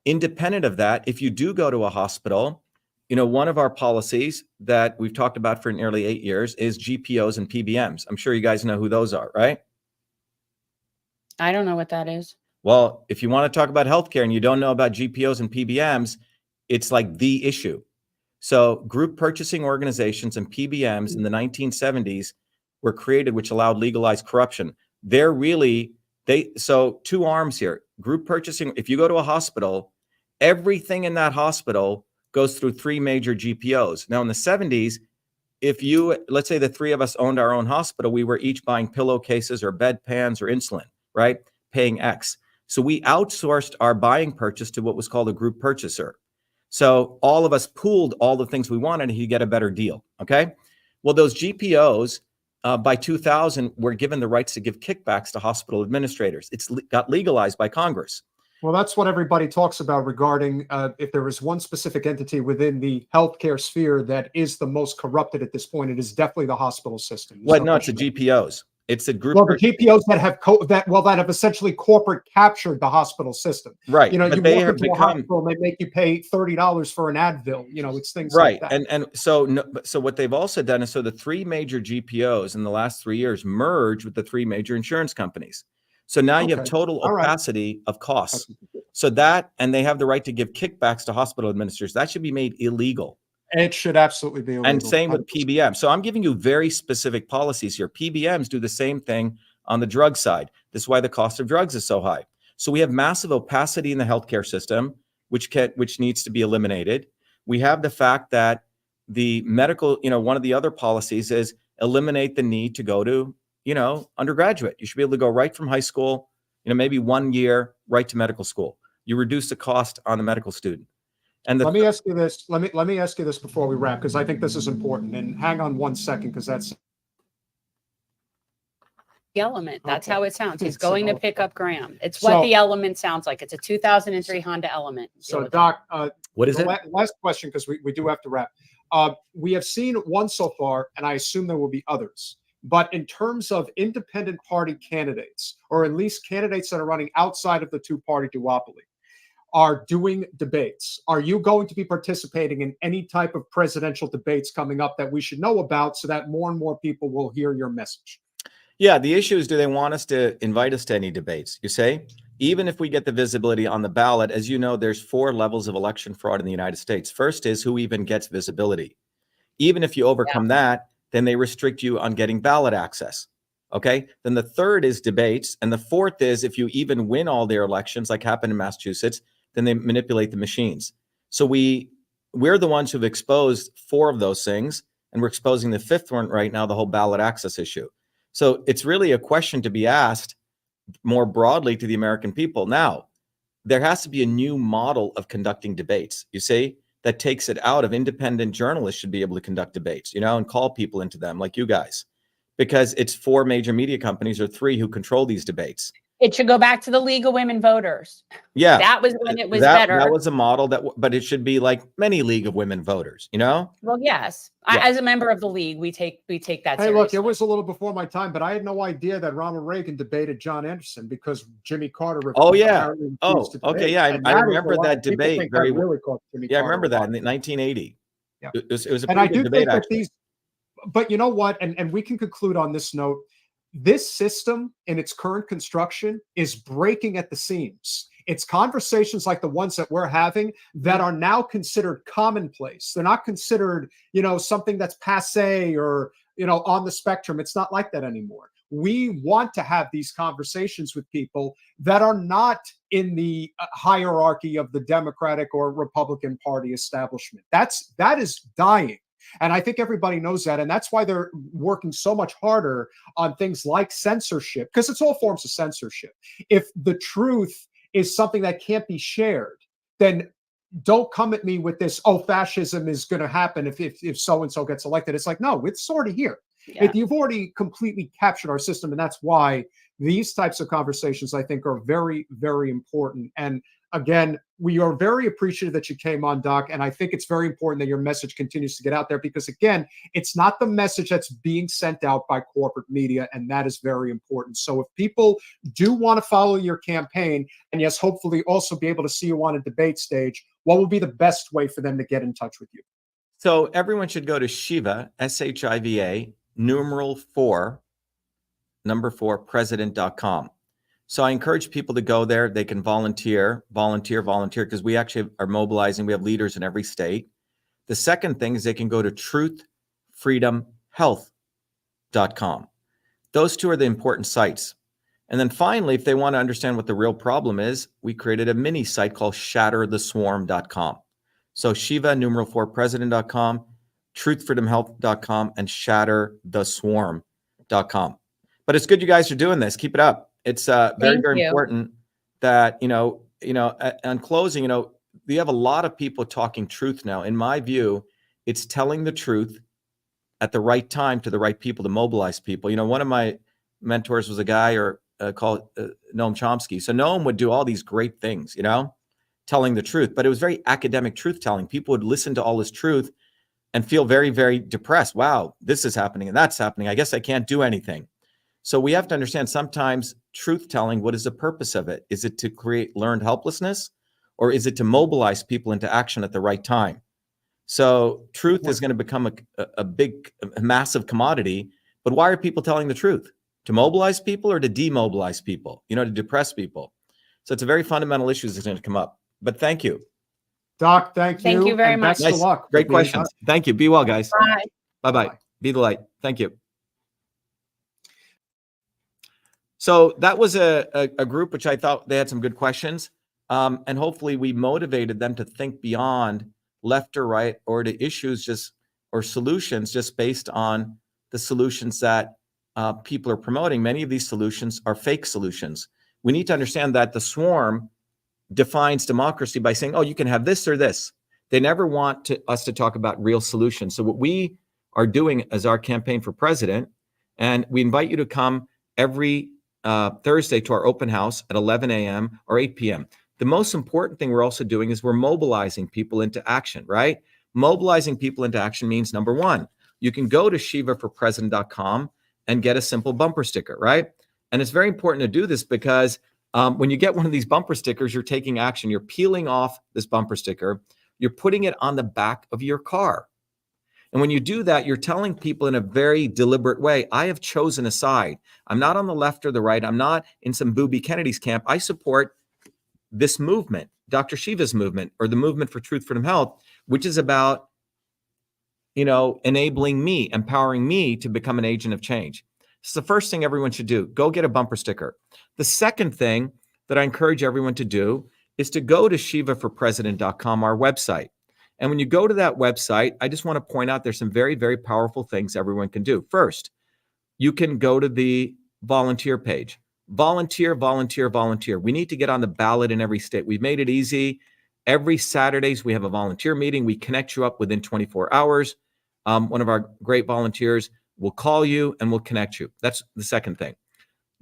independent of that, if you do go to a hospital, one of our policies that we've talked about for nearly 8 years is GPOs and PBMs. I'm sure you guys know who those are, right?
I don't know what that is.
Well, if you want to talk about healthcare and you don't know about GPOs and PBMs, it's like the issue. So group purchasing organizations and PBMs in the 1970s were created, which allowed legalized corruption. So two arms here. Group purchasing, if you go to a hospital, everything in that hospital goes through 3 major GPOs. Now in the 70s, let's say the 3 of us owned our own hospital, we were each buying pillowcases or bedpans or insulin, right? Paying X. So we outsourced our buying purchase to what was called a group purchaser. So all of us pooled all the things we wanted, and you get a better deal. Okay. Well, those GPOs by 2000 were given the rights to give kickbacks to hospital administrators. It's got legalized by Congress.
Well, that's what everybody talks about regarding if there is one specific entity within the healthcare sphere that is the most corrupted at this point, it is definitely the hospital system.
Well, no, it's the GPOs. It's a group.
Well, the GPOs that have that have essentially corporate captured the hospital system.
Right.
You
But
walk
they have
into a
become
hospital and they make you pay $30 for an Advil. It's things
right.
like that.
And so so what they've also done is, so the 3 major GPOs in the last 3 years merged with the 3 major insurance companies. So now you have total
All right.
opacity of costs. So that, and they have the right to give kickbacks to hospital administrators. That should be made illegal.
It should absolutely be illegal.
And same with PBM. So I'm giving you very specific policies here. PBMs do the same thing on the drug side. This is why the cost of drugs is so high. So we have massive opacity in the healthcare system, which needs to be eliminated. We have the fact that the medical, one of the other policies is eliminate the need to go to, undergraduate. You should be able to go right from high school, maybe 1 year right to medical school. You reduce the cost on the medical student. And
let me ask you this. Let me ask you this before we wrap, because I think this is important. And hang on 1 second, because that's
the element. That's
okay.
How it sounds. He's going to pick up Graham. It's what the element sounds like. It's a 2003 Honda Element.
So, Doc,
what is it?
Last question, because we do have to wrap. We have seen one so far, and I assume there will be others. But in terms of independent party candidates, or at least candidates that are running outside of the two-party duopoly, are doing debates. Are you going to be participating in any type of presidential debates coming up that we should know about, so that more and more people will hear your message?
Yeah, the issue is, do they want us to invite us to any debates? You say, even if we get the visibility on the ballot, as you know, there's 4 levels of election fraud in the United States. First is who even gets visibility. Even if you overcome that, then they restrict you on getting ballot access. Okay. Then the third is debates. And the fourth is, if you even win all their elections, like happened in Massachusetts, then they manipulate the machines. So we're the ones who've exposed 4 of those things, and we're exposing the 5th one right now, the whole ballot access issue. So it's really a question to be asked more broadly to the American people. Now, there has to be a new model of conducting debates, you see, that takes it out of independent journalists should be able to conduct debates, and call people into them like you guys, because it's 4 major media companies or 3 who control these debates.
It should go back to the League of Women Voters.
Yeah.
That was when it was better.
That was a model but it should be like many League of Women Voters,
Well, yes. Yeah. As a member of the League, we take that seriously.
Hey, look, it was a little before my time, but I had no idea that Ronald Reagan debated John Anderson because Jimmy Carter.
Oh, yeah. Oh, okay. Yeah. I remember that debate very well. Yeah, I remember that in 1980. Yeah. It was a pretty good debate, actually.
But you know what? And we can conclude on this note. This system in its current construction is breaking at the seams. It's conversations like the ones that we're having that are now considered commonplace. They're not considered, something that's passé or, on the spectrum. It's not like that anymore. We want to have these conversations with people that are not in the hierarchy of the Democratic or Republican Party establishment. That is dying. And I think everybody knows that. And that's why they're working so much harder on things like censorship, because it's all forms of censorship. If the truth is something that can't be shared, then don't come at me with this, fascism is going to happen if so-and-so gets elected. It's like, no, it's already here. Yeah. You've already completely captured our system. And that's why these types of conversations, I think, are very, very important. And again, we are very appreciative that you came on, Doc. And I think it's very important that your message continues to get out there, because, again, it's not the message that's being sent out by corporate media. And that is very important. So if people do want to follow your campaign, and yes, hopefully also be able to see you on a debate stage, what would be the best way for them to get in touch with you?
So everyone should go to Shiva, SHIVA, #4, president.com. So I encourage people to go there. They can volunteer, because we actually are mobilizing. We have leaders in every state. The second thing is they can go to truthfreedomhealth.com. Those 2 are the important sites. And then finally, if they want to understand what the real problem is, we created a mini site called shattertheswarm.com. So Shiva, #4, president.com, truthfreedomhealth.com, and shattertheswarm.com. But it's good you guys are doing this. Keep it up. It's very, very important that, on closing, we have a lot of people talking truth now. In my view, it's telling the truth at the right time to the right people to mobilize people. One of my mentors was a guy called Noam Chomsky. So Noam would do all these great things, telling the truth, but it was very academic truth telling. People would listen to all this truth and feel very, very depressed. Wow, this is happening and that's happening. I guess I can't do anything. So we have to understand sometimes truth telling, what is the purpose of it? Is it to create learned helplessness, or is it to mobilize people into action at the right time? So truth is going to become a big, a massive commodity. But why are people telling the truth? To mobilize people or to demobilize people? To depress people. So it's a very fundamental issue that's going to come up. But thank you.
Doc, thank you.
Thank you very
and
much.
Best of luck.
Great questions. Thank you. Be well, guys.
Bye.
Bye-bye.
Bye.
Be the light. Thank you. So that was a group which I thought they had some good questions. And hopefully we motivated them to think beyond left or right, or to issues or solutions just based on the solutions that people are promoting. Many of these solutions are fake solutions. We need to understand that the swarm defines democracy by saying, oh, you can have this or this. They never want us to talk about real solutions. So what we are doing as our campaign for president, and we invite you to come every Thursday to our open house at 11 a.m. or 8 p.m. The most important thing we're also doing is we're mobilizing people into action, right? Mobilizing people into action means, number one, you can go to shivaforpresident.com and get a simple bumper sticker, right? And it's very important to do this because when you get one of these bumper stickers, you're taking action. You're peeling off this bumper sticker. You're putting it on the back of your car. And when you do that, you're telling people in a very deliberate way, I have chosen a side. I'm not on the left or the right. I'm not in some Booby Kennedy's camp. I support this movement, Dr.SHIVA's movement, or the movement for truth, freedom, health, which is about, enabling me, empowering me to become an agent of change. It's the first thing everyone should do. Go get a bumper sticker. The second thing that I encourage everyone to do is to go to shivaforpresident.com, our website. And when you go to that website, I just want to point out there's some very, very powerful things everyone can do. First, you can go to the volunteer page. Volunteer, volunteer, volunteer. We need to get on the ballot in every state. We've made it easy. Every Saturdays, we have a volunteer meeting. We connect you up within 24 hours. One of our great volunteers will call you and we'll connect you. That's the second thing.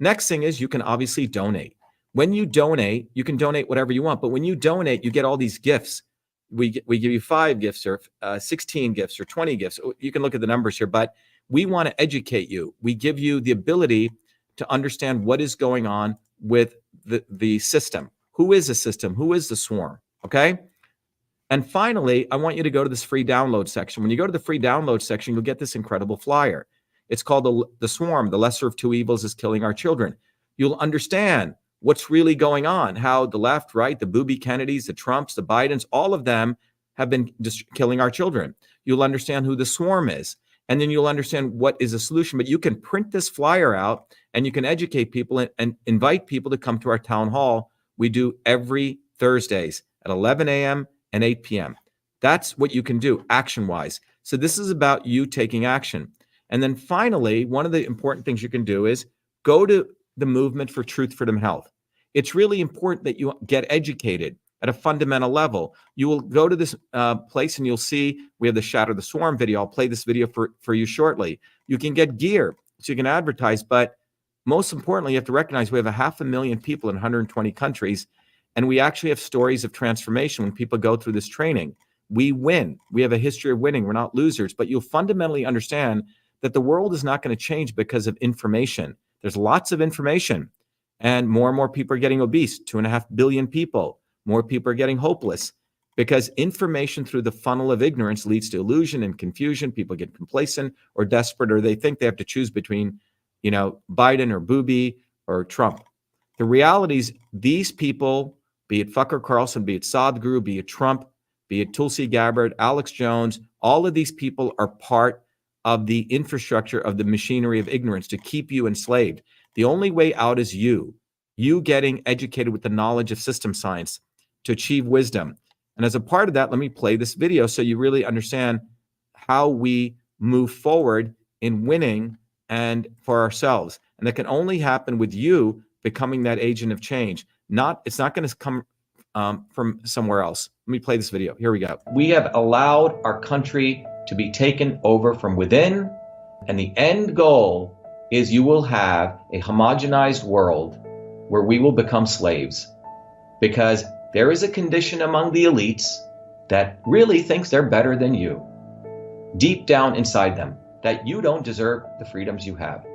Next thing is you can obviously donate. When you donate, you can donate whatever you want. But when you donate, you get all these gifts. We give you 5 gifts or 16 gifts or 20 gifts. You can look at the numbers here, but we want to educate you. We give you the ability to understand what is going on with the system. Who is the system? Who is the swarm? Okay. And finally, I want you to go to this free download section. When you go to the free download section, you'll get this incredible flyer. It's called the Swarm, the lesser of two evils is killing our children. You'll understand what's really going on, how the left, right, the Booby Kennedys, the Trumps, the Bidens, all of them have been just killing our children. You'll understand who the swarm is. And then you'll understand what is a solution. But you can print this flyer out and you can educate people and invite people to come to our town hall. We do every Thursdays at 11 a.m. and 8 p.m. That's what you can do action-wise. So this is about you taking action. And then finally, one of the important things you can do is go to the movement for truth, freedom, health. It's really important that you get educated at a fundamental level. You will go to this place and you'll see we have the Shatter the Swarm video. I'll play this video for you shortly. You can get gear so you can advertise, but most importantly, you have to recognize we have 500,000 people in 120 countries, and we actually have stories of transformation when people go through this training. We win. We have a history of winning. We're not losers, but you'll fundamentally understand that the world is not going to change because of information. There's lots of information, and more people are getting obese, 2.5 billion people. More people are getting hopeless because information through the funnel of ignorance leads to illusion and confusion. People get complacent or desperate, or they think they have to choose between, Biden or Booby or Trump. The reality is these people, be it Fucker Carlson, be it Sadhguru, be it Trump, be it Tulsi Gabbard, Alex Jones, all of these people are part of the infrastructure of the machinery of ignorance to keep you enslaved. The only way out is you getting educated with the knowledge of system science to achieve wisdom. And as a part of that, let me play this video so you really understand how we move forward in winning and for ourselves. And that can only happen with you becoming that agent of change. It's not going to come from somewhere else. Let me play this video. Here we go. We have allowed our country to be taken over from within, and the end goal is you will have a homogenized world where we will become slaves, because there is a condition among the elites that really thinks they're better than you, deep down inside them, that you don't deserve the freedoms you have.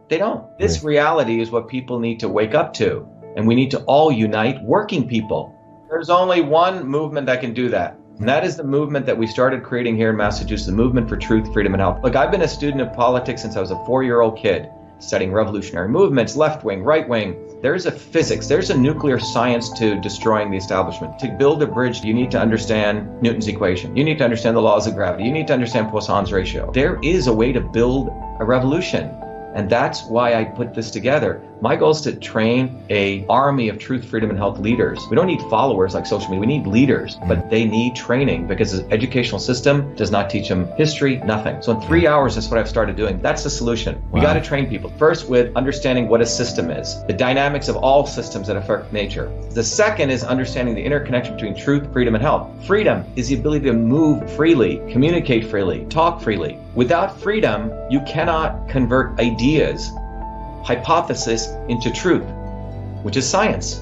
They don't. This reality is what people need to wake up to. And we need to all unite working people. There's only one movement that can do that. And that is the movement that we started creating here in Massachusetts, the movement for truth, freedom, and health. Look, I've been a student of politics since I was a 4-year-old kid, studying revolutionary movements, left wing, right wing. There's a physics, there's a nuclear science to destroying the establishment. To build a bridge, you need to understand Newton's equation. You need to understand the laws of gravity. You need to understand Poisson's ratio. There is a way to build a revolution. And that's why I put this together. My goal is to train an army of truth, freedom, and health leaders. We don't need followers like social media. We need leaders, but they need training because the educational system does not teach them history, nothing. So in 3 hours, that's what I've started doing. That's the solution. We got to train people. First, with understanding what a system is, the dynamics of all systems that affect nature. The second is understanding the interconnection between truth, freedom, and health. Freedom is the ability to move freely, communicate freely, talk freely. Without freedom, you cannot convert ideas, hypothesis into truth, which is science.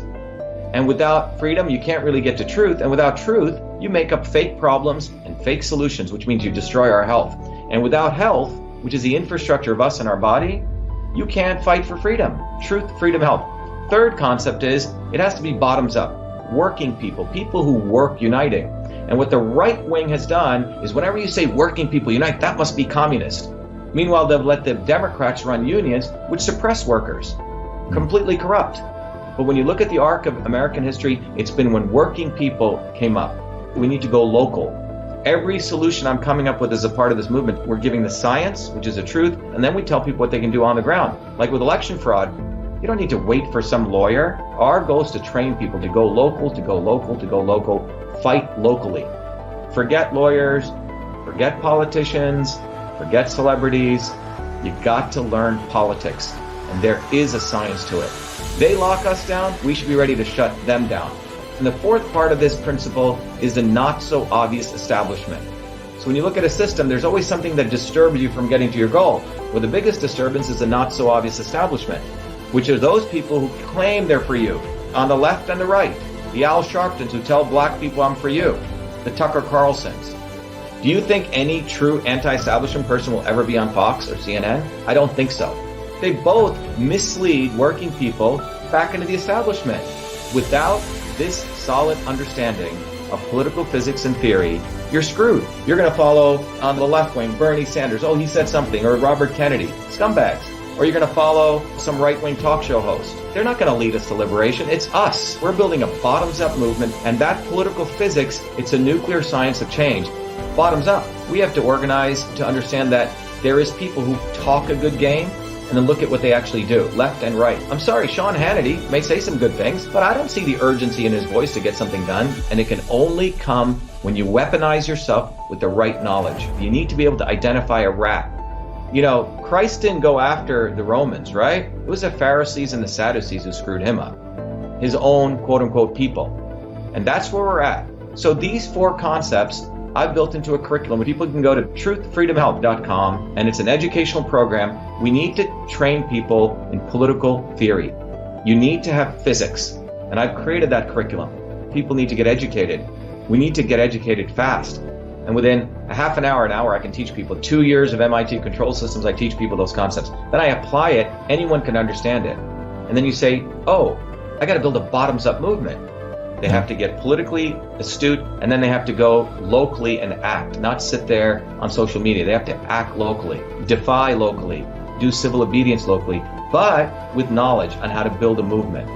And without freedom, you can't really get to truth. And without truth, you make up fake problems and fake solutions, which means you destroy our health. And without health, which is the infrastructure of us and our body, you can't fight for freedom. Truth, freedom, health. Third concept is it has to be bottoms up. Working people, people who work uniting. And what the right wing has done is whenever you say working people unite, that must be communist. Meanwhile, they've let the Democrats run unions, which suppress workers, completely corrupt. But when you look at the arc of American history, it's been when working people came up. We need to go local. Every solution I'm coming up with as a part of this movement, we're giving the science, which is the truth, and then we tell people what they can do on the ground. Like with election fraud, you don't need to wait for some lawyer. Our goal is to train people to go local, to go local, to go local, fight locally. Forget lawyers, forget politicians, forget celebrities. You got to learn politics, and there is a science to it. They lock us down, we should be ready to shut them down. And the fourth part of this principle is the not so obvious establishment. So when you look at a system, there's always something that disturbs you from getting to your goal. Well, the biggest disturbance is the not so obvious establishment, which are those people who claim they're for you, on the left and the right. The Al Sharptons who tell black people I'm for you, the Tucker Carlsons. Do you think any true anti-establishment person will ever be on Fox or CNN? I don't think so. They both mislead working people back into the establishment. Without this solid understanding of political physics and theory, you're screwed. You're going to follow on the left wing, Bernie Sanders, oh, he said something, or Robert Kennedy, scumbags. Or you're going to follow some right-wing talk show host. They're not going to lead us to liberation. It's us. We're building a bottoms-up movement, and that political physics, it's a nuclear science of change. Bottoms up. We have to organize to understand that there is people who talk a good game and then look at what they actually do, left and right. I'm sorry, Sean Hannity may say some good things, but I don't see the urgency in his voice to get something done. And it can only come when you weaponize yourself with the right knowledge. You need to be able to identify a rat. You know, Christ didn't go after the Romans, right? It was the Pharisees and the Sadducees who screwed him up. His own quote-unquote people. And that's where we're at. So these four concepts I've built into a curriculum where people can go to truthfreedomhealth.com, and it's an educational program. We need to train people in political theory. You need to have physics, and I've created that curriculum. People need to get educated. We need to get educated fast. And within a half an hour, I can teach people. 2 years of MIT control systems, I teach people those concepts. Then I apply it, anyone can understand it. And then you say, oh, I got to build a bottoms-up movement. They have to get politically astute, and then they have to go locally and act, not sit there on social media. They have to act locally, defy locally, do civil obedience locally, but with knowledge on how to build a movement.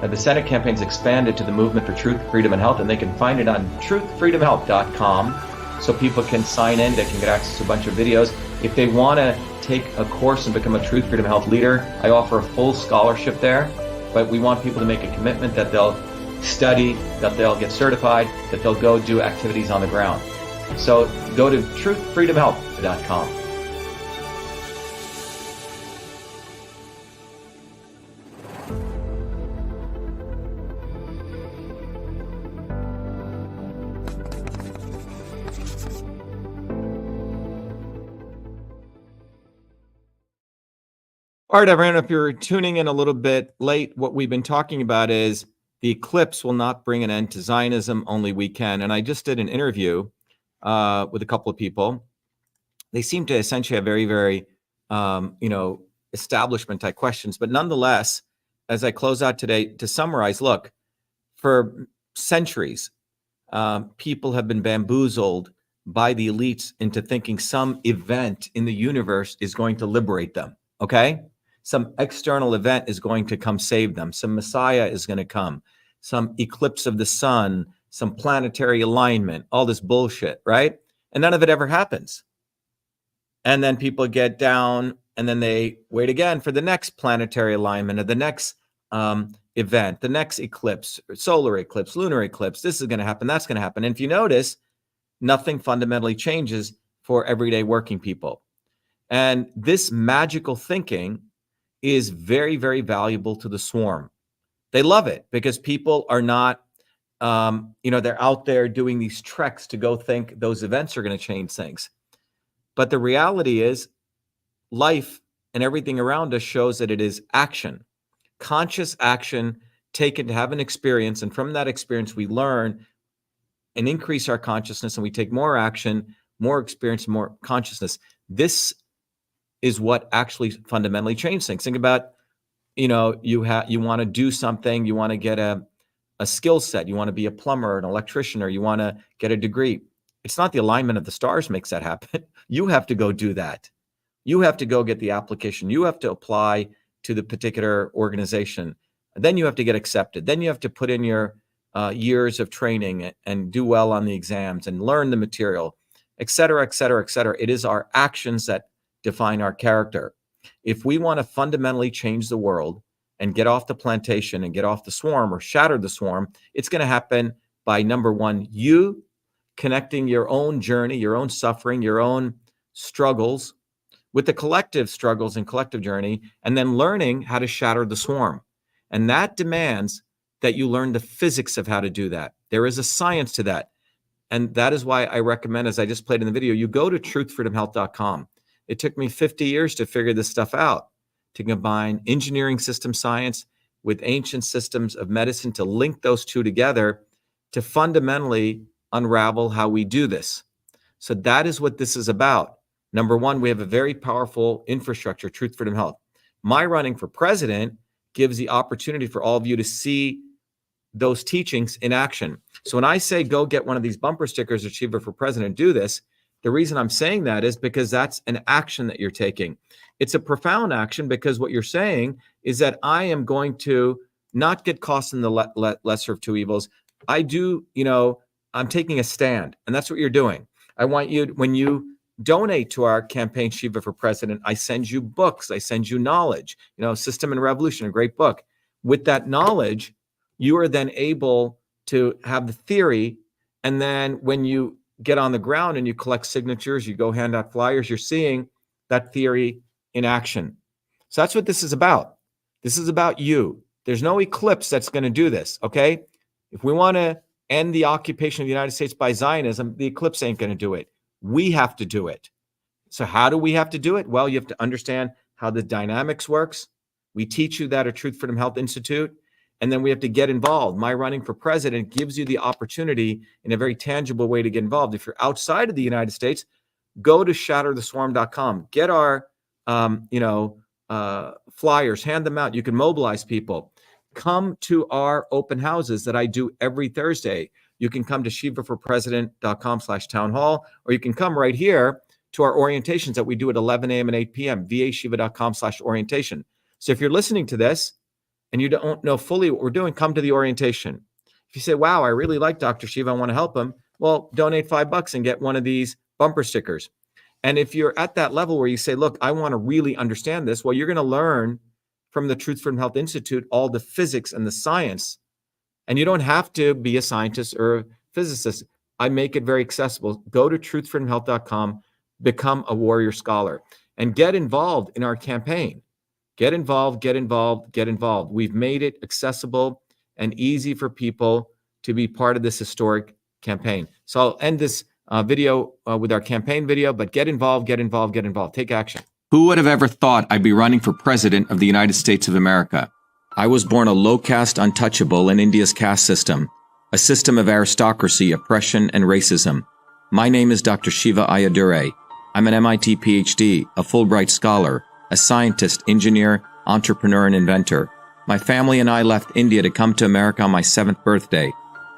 Now, the Senate campaign's expanded to the movement for truth, freedom, and health, and they can find it on truthfreedomhealth.com, so people can sign in, they can get access to a bunch of videos. If they want to take a course and become a truth, freedom, health leader, I offer a full scholarship there, but we want people to make a commitment that they'll study, that they'll get certified, that they'll go do activities on the ground. So go to truthfreedomhealth.com. All right, everyone, if you're tuning in a little bit late, what we've been talking about is the eclipse will not bring an end to Zionism, only we can. And I just did an interview with a couple of people. They seem to essentially have very, very, establishment type questions. But nonetheless, as I close out today, to summarize, look, for centuries, people have been bamboozled by the elites into thinking some event in the universe is going to liberate them, okay? Some external event is going to come save them. Some Messiah is going to come. Some eclipse of the sun, some planetary alignment, all this bullshit, right? And none of it ever happens. And then people get down and then they wait again for the next planetary alignment or the next event, the next eclipse, solar eclipse, lunar eclipse. This is going to happen. That's going to happen. And if you notice, nothing fundamentally changes for everyday working people. And this magical thinking is very, very valuable to the swarm. They love it because people are not, they're out there doing these treks to go think those events are going to change things. But the reality is life and everything around us shows that it is action, conscious action taken to have an experience. And from that experience, we learn and increase our consciousness, and we take more action, more experience, more consciousness. This is what actually fundamentally changes things. Think about, you want to do something, you want to get a skill set, you want to be a plumber, an electrician, or you want to get a degree. It's not the alignment of the stars makes that happen. You have to go do that. You have to go get the application. You have to apply to the particular organization. Then you have to get accepted. Then you have to put in your years of training and do well on the exams and learn the material, et cetera, et cetera, et cetera. It is our actions that define our character. If we want to fundamentally change the world and get off the plantation and get off the swarm or shatter the swarm, it's going to happen by, number one, you connecting your own journey, your own suffering, your own struggles with the collective struggles and collective journey, and then learning how to shatter the swarm. And that demands that you learn the physics of how to do that. There is a science to that. And that is why I recommend, as I just played in the video, you go to truthfreedomhealth.com. It took me 50 years to figure this stuff out, to combine engineering system science with ancient systems of medicine, to link those two together, to fundamentally unravel how we do this. So that is what this is about. Number one, we have a very powerful infrastructure, Truth Freedom Health. My running for president gives the opportunity for all of you to see those teachings in action. So when I say go get one of these bumper stickers of Shiva for president, do this, the reason I'm saying that is because that's an action that you're taking. It's a profound action because what you're saying is that I am going to not get caught in the lesser of two evils. I'm taking a stand, and that's what you're doing. I want you, when you donate to our campaign, Shiva for President, I send you books, I send you knowledge, System and Revolution, a great book. With that knowledge, you are then able to have the theory. And then when you get on the ground and you collect signatures, you go hand out flyers, you're seeing that theory in action. So that's what this is about. This is about you. There's no eclipse that's going to do this, okay? If we want to end the occupation of the United States by Zionism, the eclipse ain't going to do it. We have to do it. So how do we have to do it? Well, you have to understand how the dynamics works. We teach you that at Truth Freedom Health Institute. And then we have to get involved. My running for president gives you the opportunity in a very tangible way to get involved. If you're outside of the United States, go to shattertheswarm.com. Get our flyers, hand them out. You can mobilize people. Come to our open houses that I do every Thursday. You can come to shivaforpresident.com/townhall, or you can come right here to our orientations that we do at 11 a.m. and 8 p.m., vashiva.com/orientation. So if you're listening to this and you don't know fully what we're doing, come to the orientation. If you say, wow, I really like Dr. Shiva, I want to help him, well, donate $5 and get one of these bumper stickers. And if you're at that level where you say, look, I want to really understand this, well, you're going to learn from the Truth Freedom Health Institute all the physics and the science. And you don't have to be a scientist or a physicist. I make it very accessible. Go to truthfreedomhealth.com, become a warrior scholar, and get involved in our campaign. Get involved, get involved, get involved. We've made it accessible and easy for people to be part of this historic campaign. So I'll end this video with our campaign video, but get involved, get involved, get involved. Take action. Who would have ever thought I'd be running for president of the United States of America? I was born a low-caste untouchable in India's caste system, a system of aristocracy, oppression, and racism. My name is Dr. Shiva Ayyadurai. I'm an MIT PhD, a Fulbright scholar, a scientist, engineer, entrepreneur, and inventor. My family and I left India to come to America on my 7th birthday.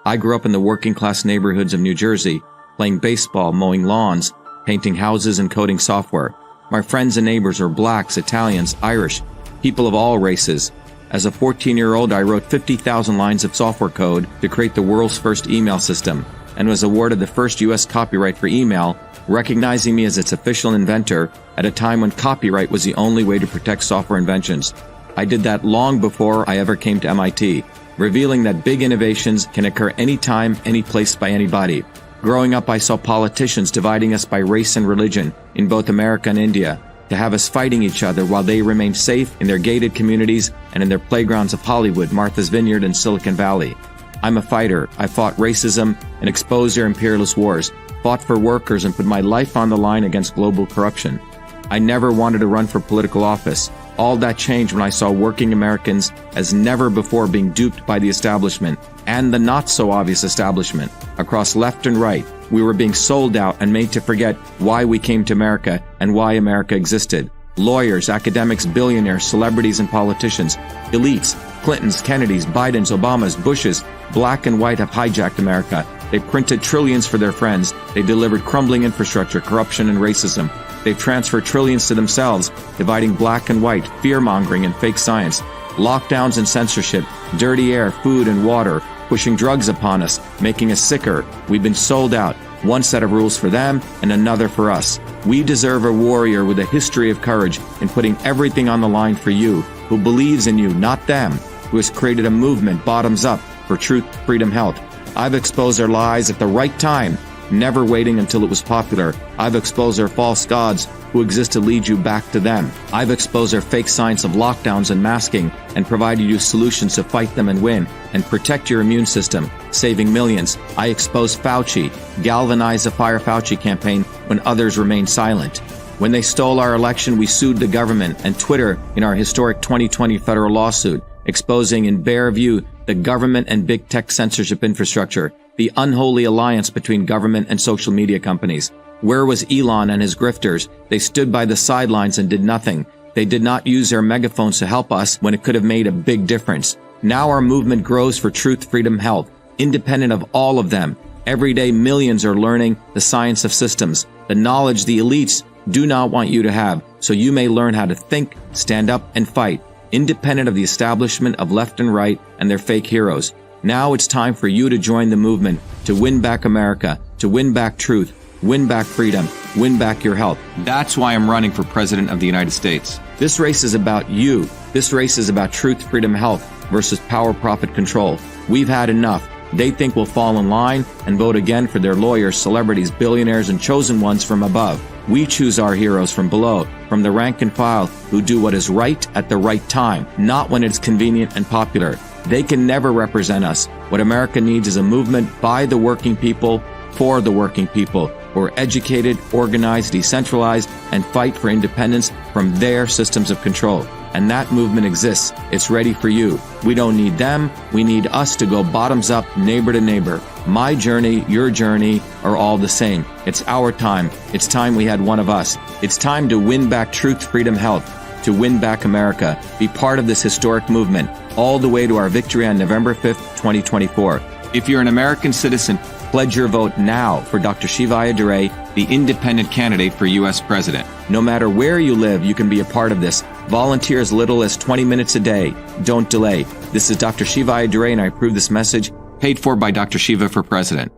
I grew up in the working-class neighborhoods of New Jersey, playing baseball, mowing lawns, painting houses, and coding software. My friends and neighbors are blacks, Italians, Irish, people of all races. As a 14-year-old, I wrote 50,000 lines of software code to create the world's first email system, and was awarded the first U.S. copyright for email, recognizing me as its official inventor at a time when copyright was the only way to protect software inventions. I did that long before I ever came to MIT, revealing that big innovations can occur anytime, any place, by anybody. Growing up, I saw politicians dividing us by race and religion in both America and India, to have us fighting each other while they remained safe in their gated communities and in their playgrounds of Hollywood, Martha's Vineyard, and Silicon Valley. I'm a fighter. I fought racism and exposed their imperialist wars, fought for workers, and put my life on the line against global corruption. I never wanted to run for political office. All that changed when I saw working Americans as never before being duped by the establishment and the not-so-obvious establishment. Across left and right, we were being sold out and made to forget why we came to America and why America existed. Lawyers, academics, billionaires, celebrities, and politicians, elites, Clintons, Kennedys, Bidens, Obamas, Bushes, black and white have hijacked America. They printed trillions for their friends. They delivered crumbling infrastructure, corruption, and racism. They've transferred trillions to themselves, dividing black and white, fear-mongering, and fake science. Lockdowns and censorship, dirty air, food, and water, pushing drugs upon us, making us sicker. We've been sold out. One set of rules for them and another for us. We deserve a warrior with a history of courage in putting everything on the line for you, who believes in you, not them, who has created a movement bottoms up for truth, freedom, health. I've exposed their lies at the right time, never waiting until it was popular. I've exposed their false gods who exist to lead you back to them. I've exposed their fake science of lockdowns and masking and provided you solutions to fight them and win and protect your immune system, saving millions. I exposed Fauci, galvanized the Fire Fauci campaign when others remained silent. When they stole our election, we sued the government and Twitter in our historic 2020 federal lawsuit, exposing in bare view the government and big tech censorship infrastructure, the unholy alliance between government and social media companies. Where was Elon and his grifters? They stood by the sidelines and did nothing. They did not use their megaphones to help us when it could have made a big difference. Now our movement grows for truth, freedom, health, independent of all of them. Every day, millions are learning the science of systems, the knowledge the elites do not want you to have, so you may learn how to think, stand up, and fight, independent of the establishment of left and right and their fake heroes. Now it's time for you to join the movement, to win back America, to win back truth, win back freedom, win back your health. That's why I'm running for President of the United States. This race is about you. This race is about truth, freedom, health versus power, profit, control. We've had enough. They think we'll fall in line and vote again for their lawyers, celebrities, billionaires, and chosen ones from above. We choose our heroes from below, from the rank and file, who do what is right at the right time, not when it's convenient and popular. They can never represent us. What America needs is a movement by the working people, for the working people, who are educated, organized, decentralized, and fight for independence from their systems of control. And that movement exists. It's ready for you. We don't need them. We need us to go bottoms up, neighbor to neighbor. My journey, your journey are all the same. It's our time. It's time we had one of us. It's time to win back truth, freedom, health, to win back America. Be part of this historic movement, all the way to our victory on November 5th, 2024. If you're an American citizen, pledge your vote now for Dr. Shiva, the independent candidate for U.S. President. No matter where you live, you can be a part of this. Volunteer as little as 20 minutes a day. Don't delay. This is Dr. Shiva, and I approve this message, paid for by Dr. Shiva for President.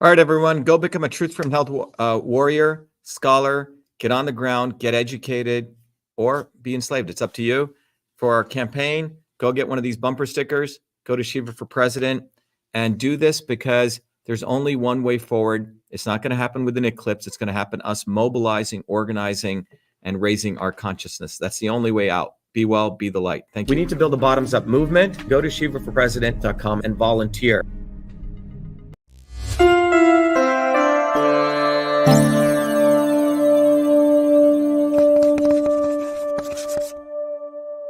All right, everyone, go become a Truth from Health warrior, scholar, get on the ground, get educated, or be enslaved. It's up to you. For our campaign, go get one of these bumper stickers, go to Shiva for President, and do this because there's only one way forward. It's not going to happen with an eclipse. It's going to happen us mobilizing, organizing, and raising our consciousness. That's the only way out. Be well, be the light. Thank you. We need to build a bottoms-up movement. Go to shivaforpresident.com and volunteer.